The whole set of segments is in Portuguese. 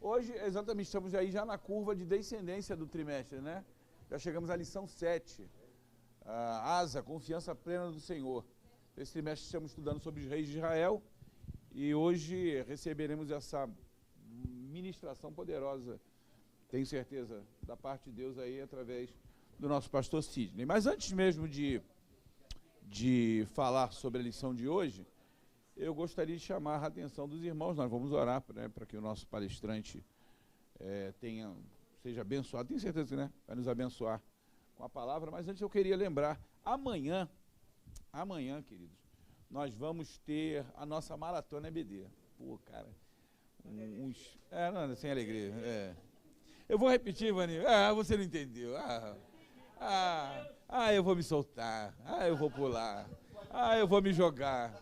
Hoje, exatamente, estamos aí já na curva de descendência do trimestre, né? Já chegamos à lição 7. Asa, confiança plena do Senhor. Esse trimestre estamos estudando sobre os reis de Israel e hoje receberemos essa ministração poderosa, tenho certeza, da parte de Deus aí através do nosso pastor Sidney. Mas antes mesmo de falar sobre a lição de hoje, eu gostaria de chamar a atenção dos irmãos. Nós vamos orar, né, para que o nosso palestrante seja abençoado. Tenho certeza, né? Vai nos abençoar com a palavra. Mas antes eu queria lembrar, amanhã, queridos, nós vamos ter a nossa maratona EBD. Pô, cara, não, sem alegria. Eu vou repetir, Vaninho. Você não entendeu. Eu vou me soltar. Eu vou pular. Eu vou me jogar.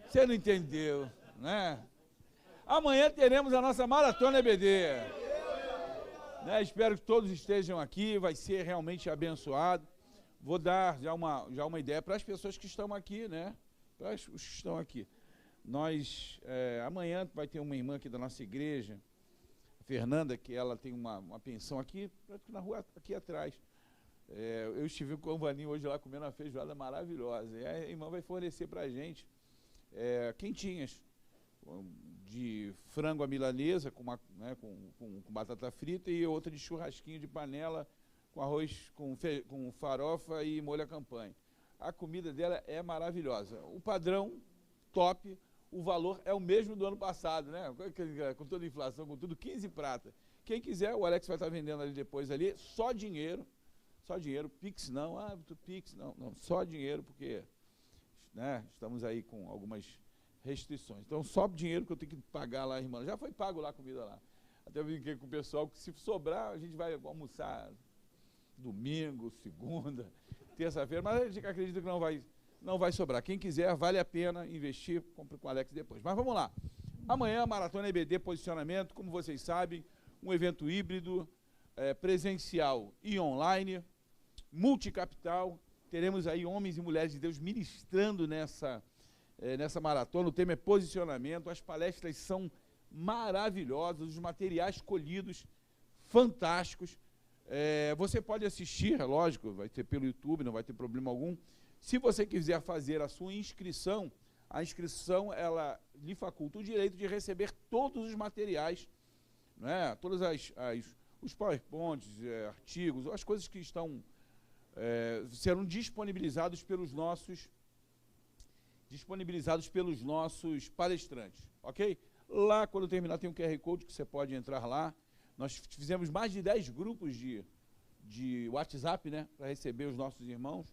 Você não entendeu, né? Amanhã teremos a nossa maratona EBD. Né? Espero que todos estejam aqui, vai ser realmente abençoado. Vou dar já uma ideia para as pessoas que estão aqui, né? Para os que estão aqui. Nós, amanhã vai ter uma irmã aqui da nossa igreja, a Fernanda, que ela tem uma pensão aqui, na rua, aqui atrás. Eu estive com o Vaninho hoje lá comendo uma feijoada maravilhosa. E a irmã vai fornecer para a gente quentinhas de frango à milanesa com batata frita e outra de churrasquinho de panela com arroz com farofa e molho à campanha. A comida dela é maravilhosa. O padrão, top, o valor é o mesmo do ano passado, né? Com toda a inflação, com tudo, 15 prata. Quem quiser, o Alex vai estar vendendo ali depois ali, só dinheiro, Pix não, Pix não, só dinheiro, porque né, estamos aí com algumas restrições. Então, só dinheiro que eu tenho que pagar lá, irmã. Já foi pago lá a comida lá. Até eu brinquei com o pessoal que se sobrar, a gente vai almoçar domingo, segunda, terça-feira, mas a gente acredita que não vai sobrar. Quem quiser, vale a pena investir, compre com o Alex depois. Mas vamos lá. Amanhã, Maratona EBD Posicionamento, como vocês sabem, um evento híbrido, presencial e online, multicapital. Teremos aí homens e mulheres de Deus ministrando nessa maratona. O tema é posicionamento. As palestras são maravilhosas, os materiais escolhidos, fantásticos. Você pode assistir, lógico, vai ter pelo YouTube, não vai ter problema algum. Se você quiser fazer a sua inscrição, a inscrição ela lhe faculta o direito de receber todos os materiais, né? Todas os PowerPoints, artigos, as coisas que estão serão disponibilizados pelos nossos palestrantes, ok? Lá, quando terminar, tem um QR Code que você pode entrar lá. Nós fizemos mais de 10 grupos de WhatsApp, né, para receber os nossos irmãos.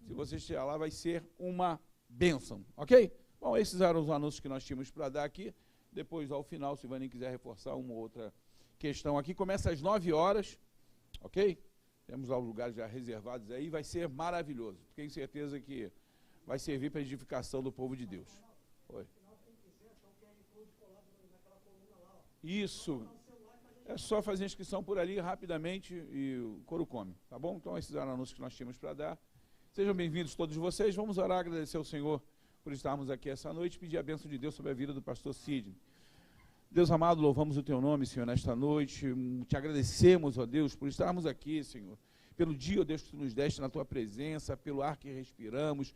Se você estiver lá, vai ser uma bênção, ok? Bom, esses eram os anúncios que nós tínhamos para dar aqui. Depois, ao final, se o Vaninho quiser reforçar uma ou outra questão aqui, começa às 9 horas, ok? Temos lá os lugares já reservados aí, vai ser maravilhoso. Tenho certeza que vai servir para a edificação do povo de Deus. Oi. Isso. É só fazer a inscrição por ali rapidamente e o couro come, tá bom? Então, esses eram anúncios que nós tínhamos para dar. Sejam bem-vindos todos vocês. Vamos orar, agradecer ao Senhor por estarmos aqui essa noite e pedir a bênção de Deus sobre a vida do pastor Sidney. Deus amado, louvamos o teu nome, Senhor, nesta noite. Te agradecemos, ó Deus, por estarmos aqui, Senhor. Pelo dia, ó Deus, que tu nos deste na tua presença, pelo ar que respiramos,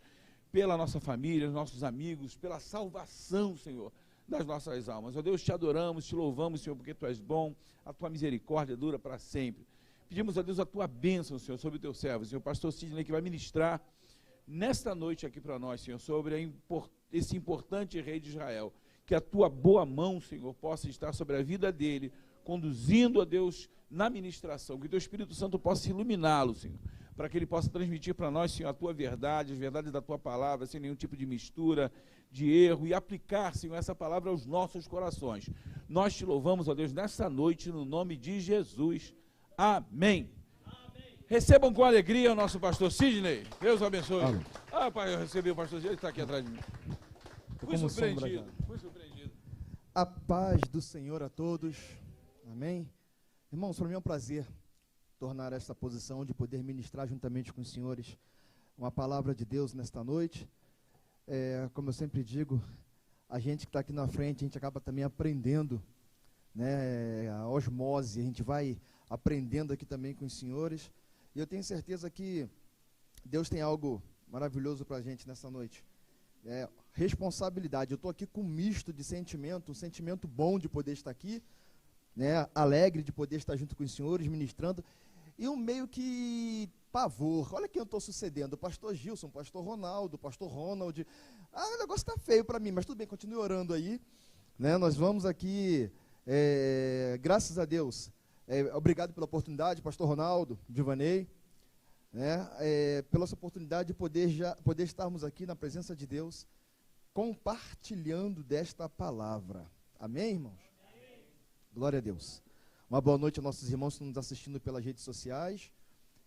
pela nossa família, nossos amigos, pela salvação, Senhor, das nossas almas. Ó Deus, te adoramos, te louvamos, Senhor, porque tu és bom, a tua misericórdia dura para sempre. Pedimos a Deus a tua bênção, Senhor, sobre o teu servo, Senhor, pastor Sidney, que vai ministrar nesta noite aqui para nós, Senhor, sobre esse importante rei de Israel. Que a tua boa mão, Senhor, possa estar sobre a vida dele, conduzindo a Deus na ministração, que o teu Espírito Santo possa iluminá-lo, Senhor, para que ele possa transmitir para nós, Senhor, a tua verdade, as verdades da tua palavra, sem nenhum tipo de mistura, de erro, e aplicar, Senhor, essa palavra aos nossos corações. Nós te louvamos, ó Deus, nessa noite, no nome de Jesus. Amém. Amém. Recebam com alegria o nosso pastor Sidney. Deus o abençoe. Amém. Pai, eu recebi o pastor Sidney, ele está aqui atrás de mim. Fui surpreendido. A paz do Senhor a todos. Amém. Irmãos, para mim é um prazer tornar esta posição de poder ministrar juntamente com os senhores uma palavra de Deus nesta noite. Como eu sempre digo, a gente que está aqui na frente, a gente acaba também aprendendo né, a osmose, a gente vai aprendendo aqui também com os senhores, e eu tenho certeza que Deus tem algo maravilhoso para a gente nessa noite. Responsabilidade. Eu estou aqui com um misto de sentimento, um sentimento bom de poder estar aqui, né, alegre de poder estar junto com os senhores, ministrando, e um meio que pavor. Olha quem eu estou sucedendo, o pastor Gilson, o pastor Ronaldo, o pastor Ronald. O negócio está feio para mim, mas tudo bem, continue orando aí. Né, nós vamos aqui, graças a Deus, obrigado pela oportunidade, pastor Ronaldo, Divanei, né, pela essa oportunidade de poder estarmos aqui na presença de Deus, compartilhando desta palavra. Amém, irmãos? Amém. Glória a Deus. Uma boa noite aos nossos irmãos que estão nos assistindo pelas redes sociais,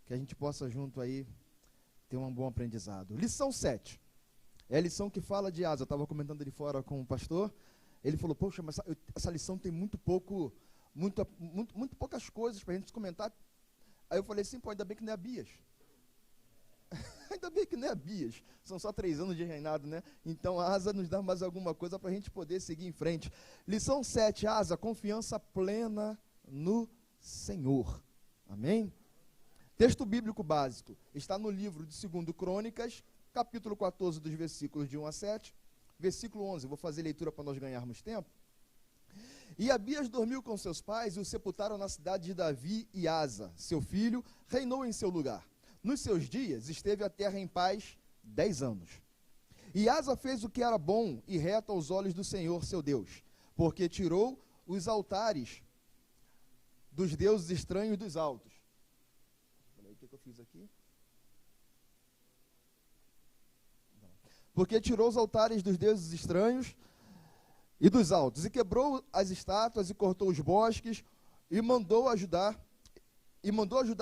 que a gente possa junto aí ter um bom aprendizado. Lição 7. É a lição que fala de Asa. Eu estava comentando ali fora com o pastor, ele falou, poxa, mas essa lição tem muito poucas coisas para a gente comentar. Aí eu falei assim, pô, ainda bem que não é Abias. Ainda bem que não é Abias. São só 3 anos de reinado, né? Então a Asa nos dá mais alguma coisa para a gente poder seguir em frente. Lição 7, Asa, confiança plena no Senhor. Amém? Texto bíblico básico está no livro de 2 Crônicas, capítulo 14, dos versículos de 1 a 7, versículo 11, vou fazer leitura para nós ganharmos tempo. E Abias dormiu com seus pais e o sepultaram na cidade de Davi, e Asa, seu filho, reinou em seu lugar. Nos seus dias esteve a terra em paz 10 anos. E Asa fez o que era bom e reto aos olhos do Senhor seu Deus, porque tirou os altares dos deuses estranhos dos altos. Olha aí, o que eu fiz aqui? Porque tirou os altares dos deuses estranhos e dos altos, e quebrou as estátuas, e cortou os bosques, e mandou ajudar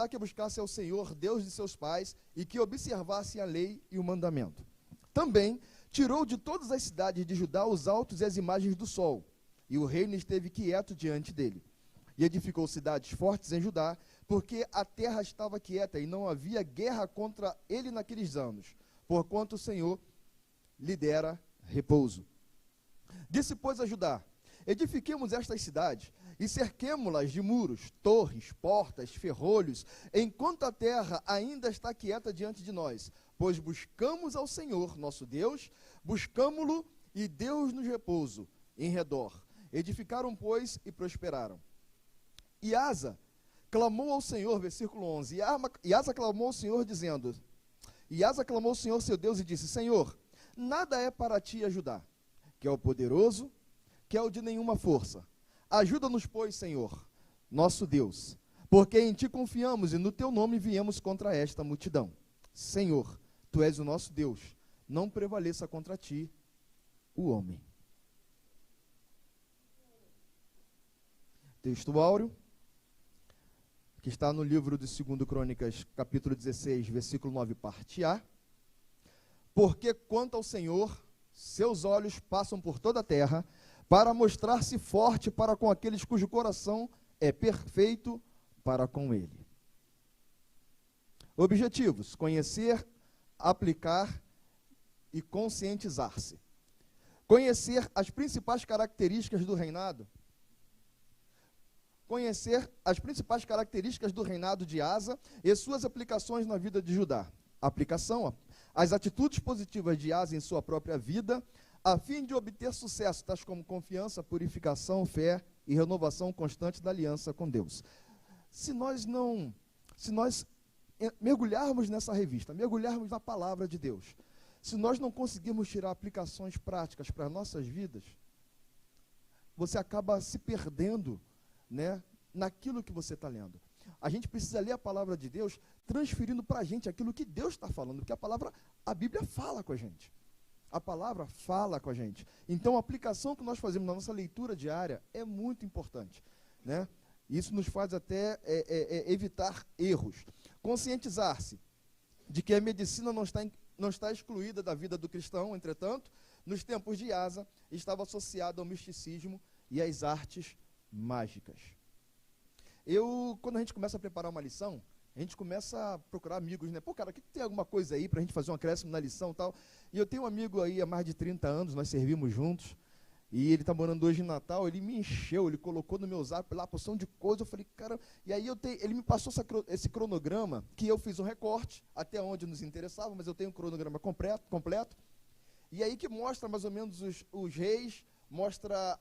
que buscasse ao Senhor, Deus de seus pais, e que observasse a lei e o mandamento. Também tirou de todas as cidades de Judá os altos e as imagens do sol, e o reino esteve quieto diante dele. E edificou cidades fortes em Judá, porque a terra estava quieta, e não havia guerra contra ele naqueles anos, porquanto o Senhor lhe dera repouso. Disse, pois, a Judá, edifiquemos estas cidades, e cerquemo-las de muros, torres, portas, ferrolhos, enquanto a terra ainda está quieta diante de nós, pois buscamos ao Senhor, nosso Deus, buscamo-lo, e Deus nos repouso em redor. Edificaram, pois, e prosperaram. E Asa clamou ao Senhor, versículo 11, e Asa clamou ao Senhor, dizendo, e Asa clamou ao Senhor, seu Deus, e disse, Senhor, nada é para ti ajudar, que é o poderoso, que é o de nenhuma força. Ajuda-nos, pois, Senhor, nosso Deus, porque em ti confiamos e no teu nome viemos contra esta multidão. Senhor, tu és o nosso Deus, não prevaleça contra ti o homem. Texto áureo, que está no livro de 2 Crônicas, capítulo 16, versículo 9, parte A. Porque quanto ao Senhor, seus olhos passam por toda a terra, para mostrar-se forte para com aqueles cujo coração é perfeito para com ele. Objetivos: conhecer, aplicar e conscientizar-se. Conhecer as principais características do reinado. Conhecer as principais características do reinado de Asa e suas aplicações na vida de Judá. Aplicação: as atitudes positivas de Asa em sua própria vida, a fim de obter sucesso, tais como confiança, purificação, fé e renovação constante da aliança com Deus. Se nós mergulharmos nessa revista, mergulharmos na palavra de Deus, se nós não conseguirmos tirar aplicações práticas para as nossas vidas, você acaba se perdendo, né, naquilo que você está lendo. A gente precisa ler a palavra de Deus transferindo para a gente aquilo que Deus está falando, porque a Bíblia fala com a gente. A palavra fala com a gente. Então, a aplicação que nós fazemos na nossa leitura diária é muito importante, né? Isso nos faz até evitar erros. Conscientizar-se de que a medicina não está excluída da vida do cristão, entretanto, nos tempos de Asa, estava associada ao misticismo e às artes mágicas. Quando a gente começa a preparar uma lição, a gente começa a procurar amigos, né? Pô, cara, que tem alguma coisa aí para a gente fazer um acréscimo na lição e tal? E eu tenho um amigo aí há mais de 30 anos, nós servimos juntos, E ele está morando hoje em Natal, ele me encheu, ele colocou no meu zap lá a porção de coisa, eu falei, cara, e aí ele me passou esse cronograma, que eu fiz um recorte, até onde nos interessava, mas eu tenho um cronograma completo, e aí que mostra mais ou menos os reis, mostra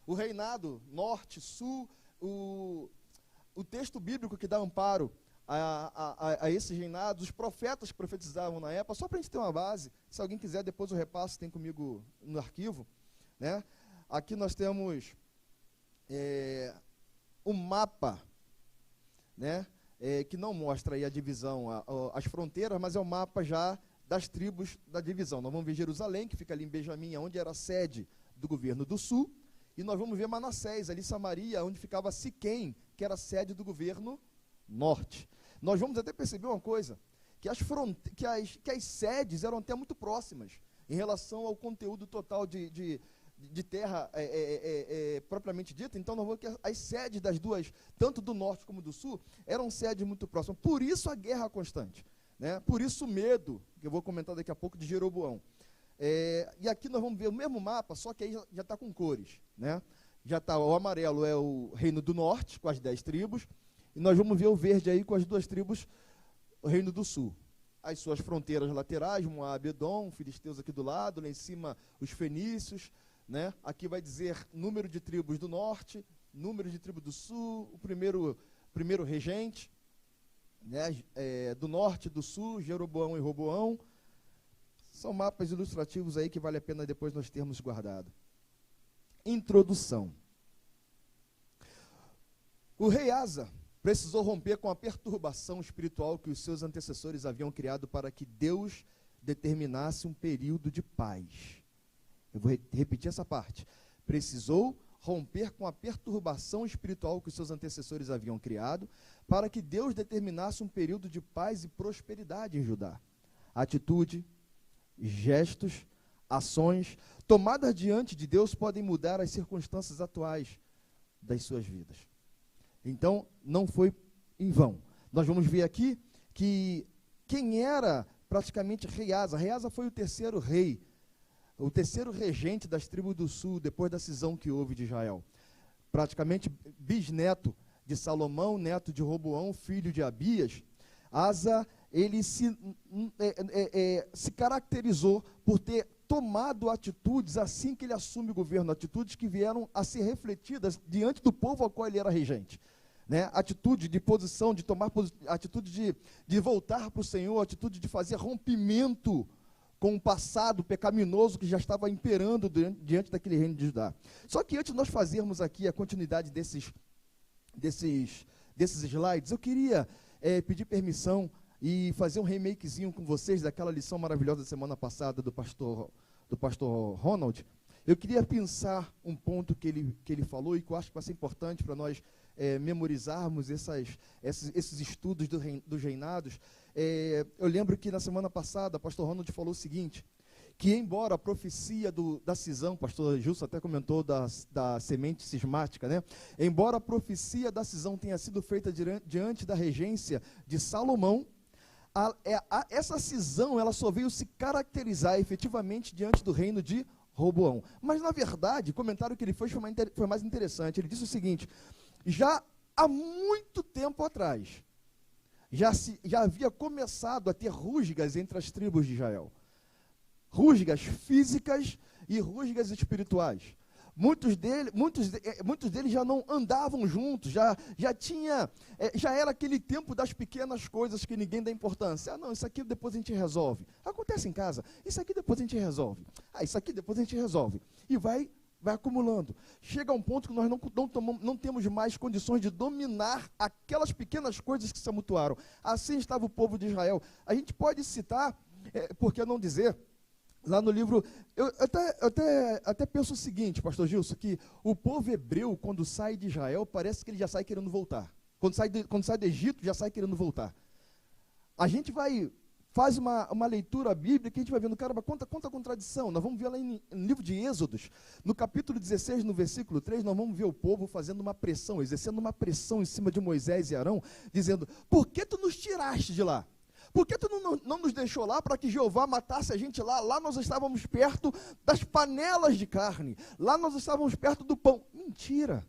o reinado norte, sul, o texto bíblico que dá amparo a esses reinados, os profetas que profetizavam na época, só para a gente ter uma base. Se alguém quiser, depois o repasso tem comigo no arquivo, né? Aqui nós temos um mapa, né? Que não mostra aí a divisão, as fronteiras, mas é o mapa já das tribos da divisão. Nós vamos ver Jerusalém, que fica ali em Benjamim, onde era a sede do governo do sul, e nós vamos ver Manassés, ali Samaria, onde ficava Siquém, que era a sede do governo norte. Nós vamos até perceber uma coisa, que as sedes eram até muito próximas, em relação ao conteúdo total de terra propriamente dita. Então nós vamos ver que as sedes das duas, tanto do norte como do sul, eram sedes muito próximas. Por isso a guerra constante, né? Por isso o medo, que eu vou comentar daqui a pouco, de Jeroboão. E aqui nós vamos ver o mesmo mapa, só que aí já está com cores, né? Já está, o amarelo é o reino do norte, com as 10 tribos, e nós vamos ver o verde aí com as 2 tribos, o reino do sul. As suas fronteiras laterais, Moab, Edom, filisteus aqui do lado, lá em cima os fenícios, né? Aqui vai dizer número de tribos do norte, número de tribos do sul, o primeiro regente, né? Do norte e do sul, Jeroboão e Roboão. São mapas ilustrativos aí que vale a pena depois nós termos guardado. Introdução. O rei Asa precisou romper com a perturbação espiritual que os seus antecessores haviam criado para que Deus determinasse um período de paz. Eu vou repetir essa parte. Precisou romper com a perturbação espiritual que os seus antecessores haviam criado para que Deus determinasse um período de paz e prosperidade em Judá. Atitude, gestos, ações tomadas diante de Deus podem mudar as circunstâncias atuais das suas vidas. Então, não foi em vão. Nós vamos ver aqui que quem era praticamente rei Asa. Rei Asa foi o terceiro rei, o terceiro regente das tribos do sul, depois da cisão que houve de Israel. Praticamente bisneto de Salomão, neto de Roboão, filho de Abias. Asa, ele se caracterizou por ter tomado atitudes assim que ele assume o governo, atitudes que vieram a ser refletidas diante do povo ao qual ele era regente. Né? Atitude de posição, de tomar atitude de voltar para o Senhor, atitude de fazer rompimento com o passado pecaminoso que já estava imperando diante daquele reino de Judá. Só que antes de nós fazermos aqui a continuidade desses slides, eu queria pedir permissão e fazer um remakezinho com vocês daquela lição maravilhosa da semana passada do pastor Ronald. Eu queria pensar um ponto que ele falou e que eu acho que vai ser importante para nós memorizarmos esses estudos dos reinados. Eu lembro que na semana passada o pastor Ronald falou o seguinte, que embora a profecia da cisão, o pastor Gilson até comentou da semente cismática, né? Embora a profecia da cisão tenha sido feita diante da regência de Salomão, essa cisão ela só veio se caracterizar efetivamente diante do reino de Roboão. Mas, na verdade, o comentário que ele fez foi mais interessante. Ele disse o seguinte, já há muito tempo atrás, já havia começado a ter rusgas entre as tribos de Israel. Rusgas físicas e rusgas espirituais. Muitos deles já não andavam juntos, já era aquele tempo das pequenas coisas que ninguém dá importância. Ah, não, isso aqui depois a gente resolve. Acontece em casa, isso aqui depois a gente resolve. Ah, isso aqui depois a gente resolve. E vai acumulando. Chega a um ponto que nós não temos mais condições de dominar aquelas pequenas coisas que se amontoaram. Assim estava o povo de Israel. A gente pode citar, por que não dizer, lá no livro, eu até penso o seguinte, pastor Gilson, que o povo hebreu, quando sai de Israel, parece que ele já sai querendo voltar. Quando sai do Egito, já sai querendo voltar. A gente faz uma leitura bíblica, a gente vai vendo, caramba, quanta contradição. Nós vamos ver lá no livro de Êxodos, no capítulo 16, no versículo 3, nós vamos ver o povo fazendo uma pressão, exercendo uma pressão em cima de Moisés e Arão, dizendo, por que tu nos tiraste de lá? Por que tu não nos deixou lá para que Jeová matasse a gente lá? Lá nós estávamos perto das panelas de carne, lá nós estávamos perto do pão. Mentira!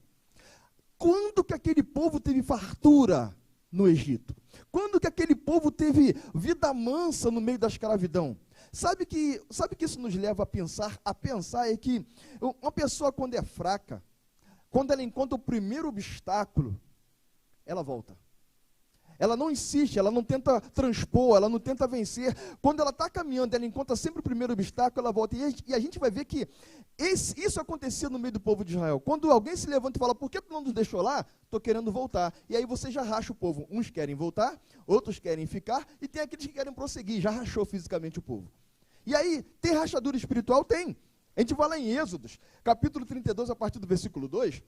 Quando que aquele povo teve fartura no Egito? Quando que aquele povo teve vida mansa no meio da escravidão? Sabe que isso nos leva a pensar? A pensar é que uma pessoa, quando é fraca, quando ela encontra o primeiro obstáculo, ela volta. Ela não insiste, ela não tenta transpor, ela não tenta vencer. Quando ela está caminhando, ela encontra sempre o primeiro obstáculo, ela volta. E a gente vai ver que isso acontecia no meio do povo de Israel. Quando alguém se levanta e fala, por que tu não nos deixou lá? Estou querendo voltar. E aí você já racha o povo. Uns querem voltar, outros querem ficar, e tem aqueles que querem prosseguir. Já rachou fisicamente o povo. E aí, tem rachadura espiritual? Tem. A gente vai lá em Êxodos, capítulo 32, a partir do versículo 2.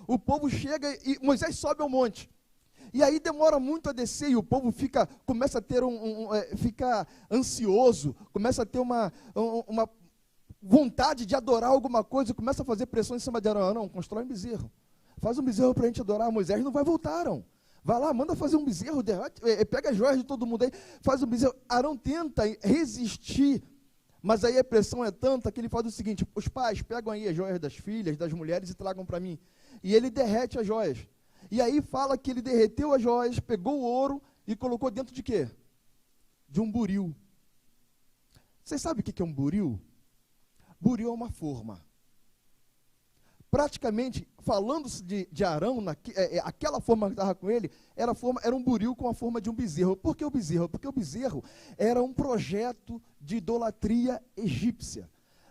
O povo chega e Moisés sobe ao monte. E aí demora muito a descer e o povo começa a ter fica ansioso, começa a ter uma vontade de adorar alguma coisa, começa a fazer pressão em cima de Arão. Não, constrói um bezerro. Faz um bezerro para a gente adorar. Moisés não vai voltar, Arão. Vai lá, manda fazer um bezerro, pega as joias de todo mundo aí, faz um bezerro. Arão tenta resistir, mas aí a pressão é tanta que ele faz o seguinte, os pais pegam aí as joias das filhas, das mulheres e tragam para mim. E ele derrete as joias. E aí fala que ele derreteu as joias, pegou o ouro e colocou dentro de quê? De um buril. Vocês sabem o que é um buril? Buril é uma forma. Praticamente, falando-se de Arão, aquela forma que estava com ele, era um buril com a forma de um bezerro. Por que o bezerro? Porque o bezerro era um projeto de idolatria egípcia.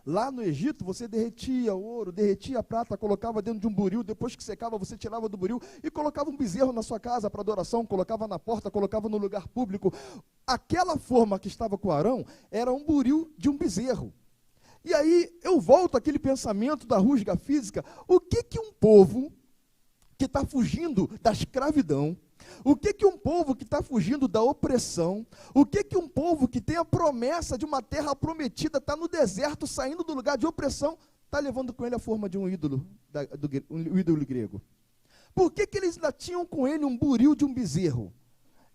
Lá no Egito, você derretia o ouro, derretia a prata, colocava dentro de um buril, depois que secava, você tirava do buril e colocava um bezerro na sua casa para adoração, colocava na porta, colocava no lugar público. Aquela forma que estava com Arão era um buril de um bezerro. E aí eu volto àquele pensamento da rusga física. O que um povo que está fugindo da escravidão, o que um povo que está fugindo da opressão, o que um povo que tem a promessa de uma terra prometida, está no deserto, saindo do lugar de opressão, está levando com ele a forma de um ídolo, um ídolo grego? Por que eles ainda tinham com ele um buril de um bezerro?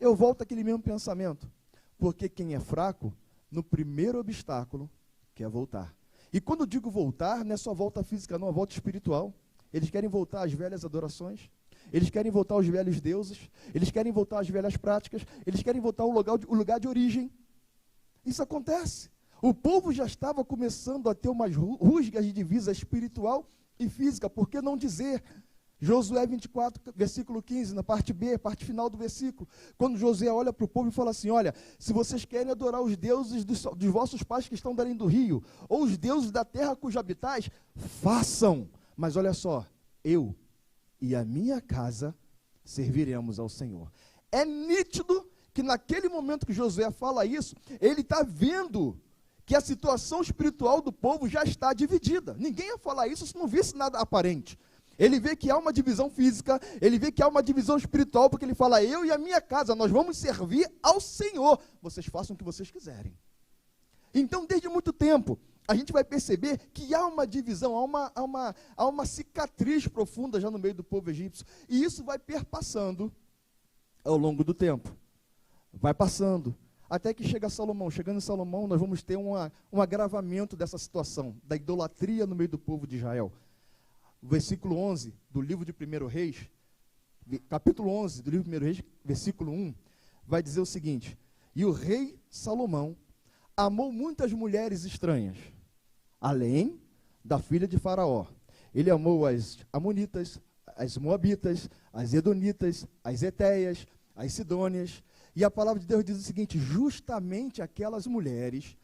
Eu volto àquele mesmo pensamento. Porque quem é fraco, no primeiro obstáculo, quer voltar. E quando eu digo voltar, não é só volta física, não, é volta espiritual. Eles querem voltar às velhas adorações, eles querem voltar aos velhos deuses, eles querem voltar às velhas práticas, eles querem voltar ao lugar de origem. Isso acontece. O povo já estava começando a ter umas rusgas de divisa espiritual e física, por que não dizer? Josué 24, versículo 15, na parte B, parte final do versículo, quando Josué olha para o povo e fala assim, olha, se vocês querem adorar os deuses dos vossos pais que estão dali do rio, ou os deuses da terra cujo habitais, façam, mas olha só, eu e a minha casa serviremos ao Senhor. É nítido que naquele momento que Josué fala isso, ele está vendo que a situação espiritual do povo já está dividida. Ninguém ia falar isso se não visse nada aparente. Ele vê que há uma divisão física, ele vê que há uma divisão espiritual, porque ele fala, eu e a minha casa, nós vamos servir ao Senhor. Vocês façam o que vocês quiserem. Então, desde muito tempo, a gente vai perceber que há uma divisão, há uma cicatriz profunda já no meio do povo egípcio. E isso vai perpassando ao longo do tempo. Vai passando. Até que chega Salomão. Chegando em Salomão, nós vamos ter um agravamento dessa situação, da idolatria no meio do povo de Israel. Versículo 11 do livro de 1 Reis, capítulo 11 do livro de 1 Reis, versículo 1, vai dizer o seguinte, e o rei Salomão amou muitas mulheres estranhas, além da filha de Faraó. Ele amou as amonitas, as moabitas, as edonitas, as etéias, as sidônias, e a palavra de Deus diz o seguinte, justamente aquelas mulheres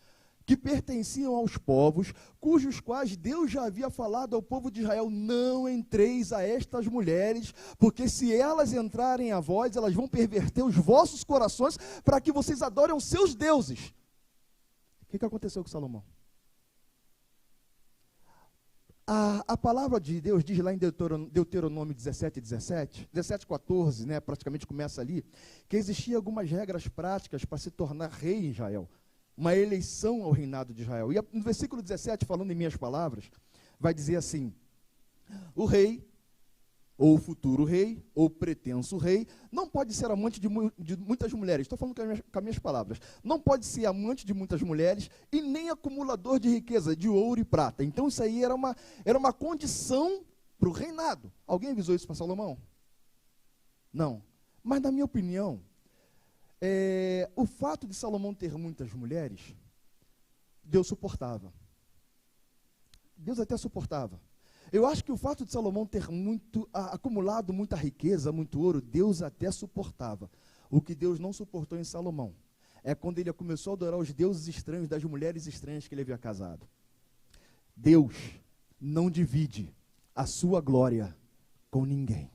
que pertenciam aos povos, cujos quais Deus já havia falado ao povo de Israel, não entreis a estas mulheres, porque se elas entrarem a vós, elas vão perverter os vossos corações, para que vocês adorem os seus deuses. O que aconteceu com Salomão? A palavra de Deus diz lá em Deuteronômio 17:14, né, praticamente começa ali, que existiam algumas regras práticas para se tornar rei em Israel. Uma eleição ao reinado de Israel. E no versículo 17, falando em minhas palavras, vai dizer assim, o rei ou futuro rei, ou pretenso rei, não pode ser amante de muitas mulheres. Estou falando com as minhas palavras. Não pode ser amante de muitas mulheres e nem acumulador de riqueza, de ouro e prata. Então isso aí era uma condição para o reinado. Alguém avisou isso para Salomão? Não. Mas na minha opinião, o fato de Salomão ter muitas mulheres, Deus suportava. Deus até suportava. Eu acho que o fato de Salomão ter acumulado muita riqueza, muito ouro, Deus até suportava. O que Deus não suportou em Salomão é quando ele começou a adorar os deuses estranhos das mulheres estranhas que ele havia casado. Deus não divide a sua glória com ninguém.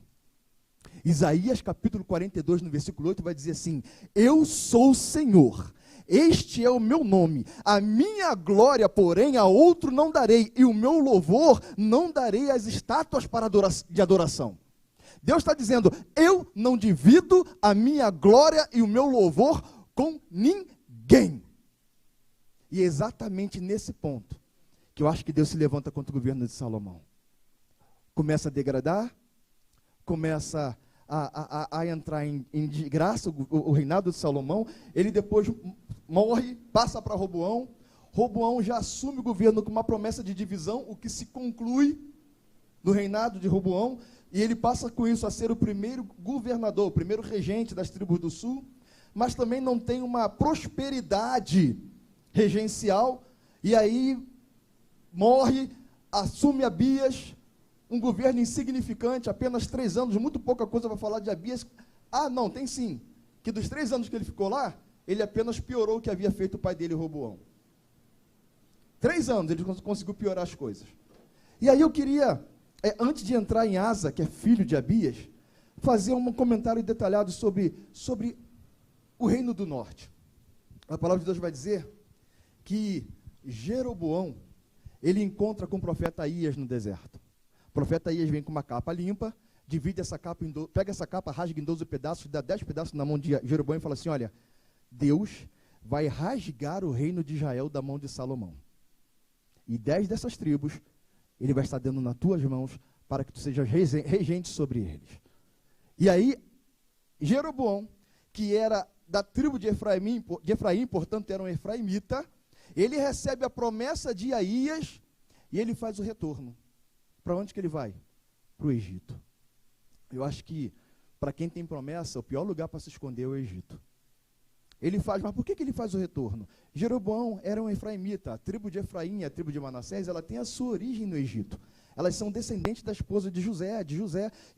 Isaías capítulo 42, no versículo 8, vai dizer assim: eu sou o Senhor, este é o meu nome, a minha glória, porém, a outro não darei, e o meu louvor não darei às estátuas de adoração. Deus está dizendo, eu não divido a minha glória e o meu louvor com ninguém. E é exatamente nesse ponto que eu acho que Deus se levanta contra o governo de Salomão. Começa a degradar, começa a entrar em desgraça o reinado de Salomão. Ele depois morre, passa para Roboão. Roboão já assume o governo com uma promessa de divisão, o que se conclui no reinado de Roboão, e ele passa com isso a ser o primeiro governador, o primeiro regente das tribos do sul, mas também não tem uma prosperidade regencial, e aí morre, assume Abias, um governo insignificante, apenas 3 anos, muito pouca coisa para falar de Abias. Não, tem sim, que dos 3 anos que ele ficou lá, ele apenas piorou o que havia feito o pai dele, Roboão. 3 anos ele conseguiu piorar as coisas. E aí eu queria, antes de entrar em Asa, que é filho de Abias, fazer um comentário detalhado sobre o reino do norte. A palavra de Deus vai dizer que Jeroboão, ele encontra com o profeta Aías no deserto. O profeta Aías vem com uma capa limpa, divide essa capa, pega essa capa, rasga em 12 pedaços, dá 10 pedaços na mão de Jeroboão e fala assim, olha, Deus vai rasgar o reino de Israel da mão de Salomão. E 10 dessas tribos, ele vai estar dando nas tuas mãos, para que tu sejas regente sobre eles. E aí, Jeroboão, que era da tribo de Efraim, portanto era um efraimita, ele recebe a promessa de Aías, e ele faz o retorno. Para onde que ele vai? Para o Egito. Eu acho que, para quem tem promessa, o pior lugar para se esconder é o Egito. Ele faz, mas por que ele faz o retorno? Jeroboão era um efraimita, a tribo de Efraim e a tribo de Manassés, ela tem a sua origem no Egito. Elas são descendentes da esposa de José.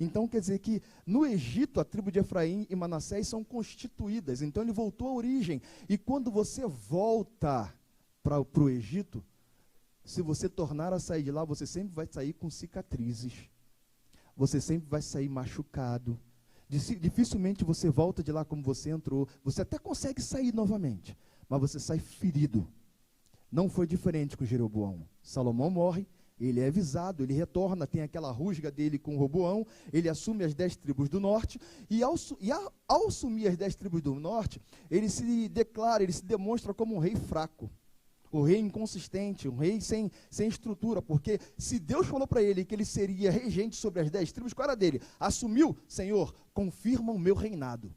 Então quer dizer que no Egito a tribo de Efraim e Manassés são constituídas. Então ele voltou à origem. E quando você volta para o Egito, se você tornar a sair de lá, você sempre vai sair com cicatrizes. Você sempre vai sair machucado. Dificilmente você volta de lá como você entrou. Você até consegue sair novamente, mas você sai ferido. Não foi diferente com Jeroboão. Salomão morre, ele é avisado, ele retorna, tem aquela rusga dele com Roboão, ele assume as 10 tribos do norte, e ao assumir as 10 tribos do norte, ele se demonstra como um rei fraco. O rei inconsistente, um rei sem estrutura, porque se Deus falou para ele que ele seria regente sobre as 10 tribos, qual era dele? Assumiu, Senhor, confirma o meu reinado,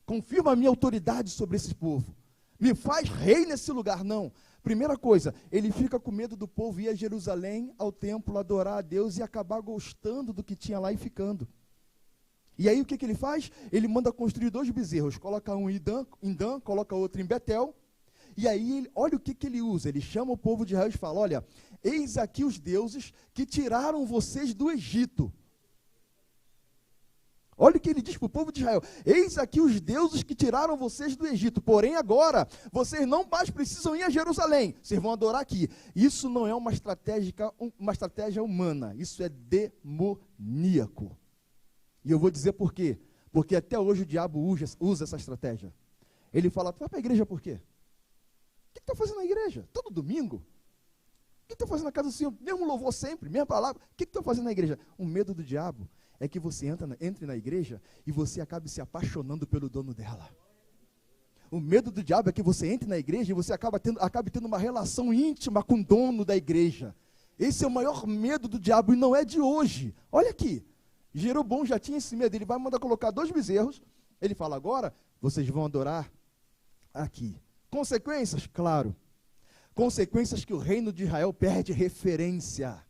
confirma a minha autoridade sobre esse povo, me faz rei nesse lugar. Não, primeira coisa, ele fica com medo do povo ir a Jerusalém, ao templo, adorar a Deus e acabar gostando do que tinha lá e ficando. E aí o que ele faz? Ele manda construir 2 bezerros, coloca um em Dan, coloca outro em Betel. E aí, olha o que ele usa, ele chama o povo de Israel e fala, olha, eis aqui os deuses que tiraram vocês do Egito. Olha o que ele diz para o povo de Israel, eis aqui os deuses que tiraram vocês do Egito, porém agora, vocês não mais precisam ir a Jerusalém, vocês vão adorar aqui. Isso não é uma estratégia humana, isso é demoníaco. E eu vou dizer por quê, porque até hoje o diabo usa essa estratégia. Ele fala, tu vai para a igreja por quê? O que está fazendo na igreja? Todo domingo? O que está fazendo na casa do Senhor? Mesmo louvor sempre, mesma palavra. O que está fazendo na igreja? O medo do diabo é que você entre na igreja e você acabe se apaixonando pelo dono dela. O medo do diabo é que você entre na igreja e você acabe tendo uma relação íntima com o dono da igreja. Esse é o maior medo do diabo e não é de hoje. Olha aqui, Jeroboão já tinha esse medo, ele vai mandar colocar 2 bezerros, ele fala, agora vocês vão adorar aqui. Consequências? Claro. Consequências que o reino de Israel perde referência.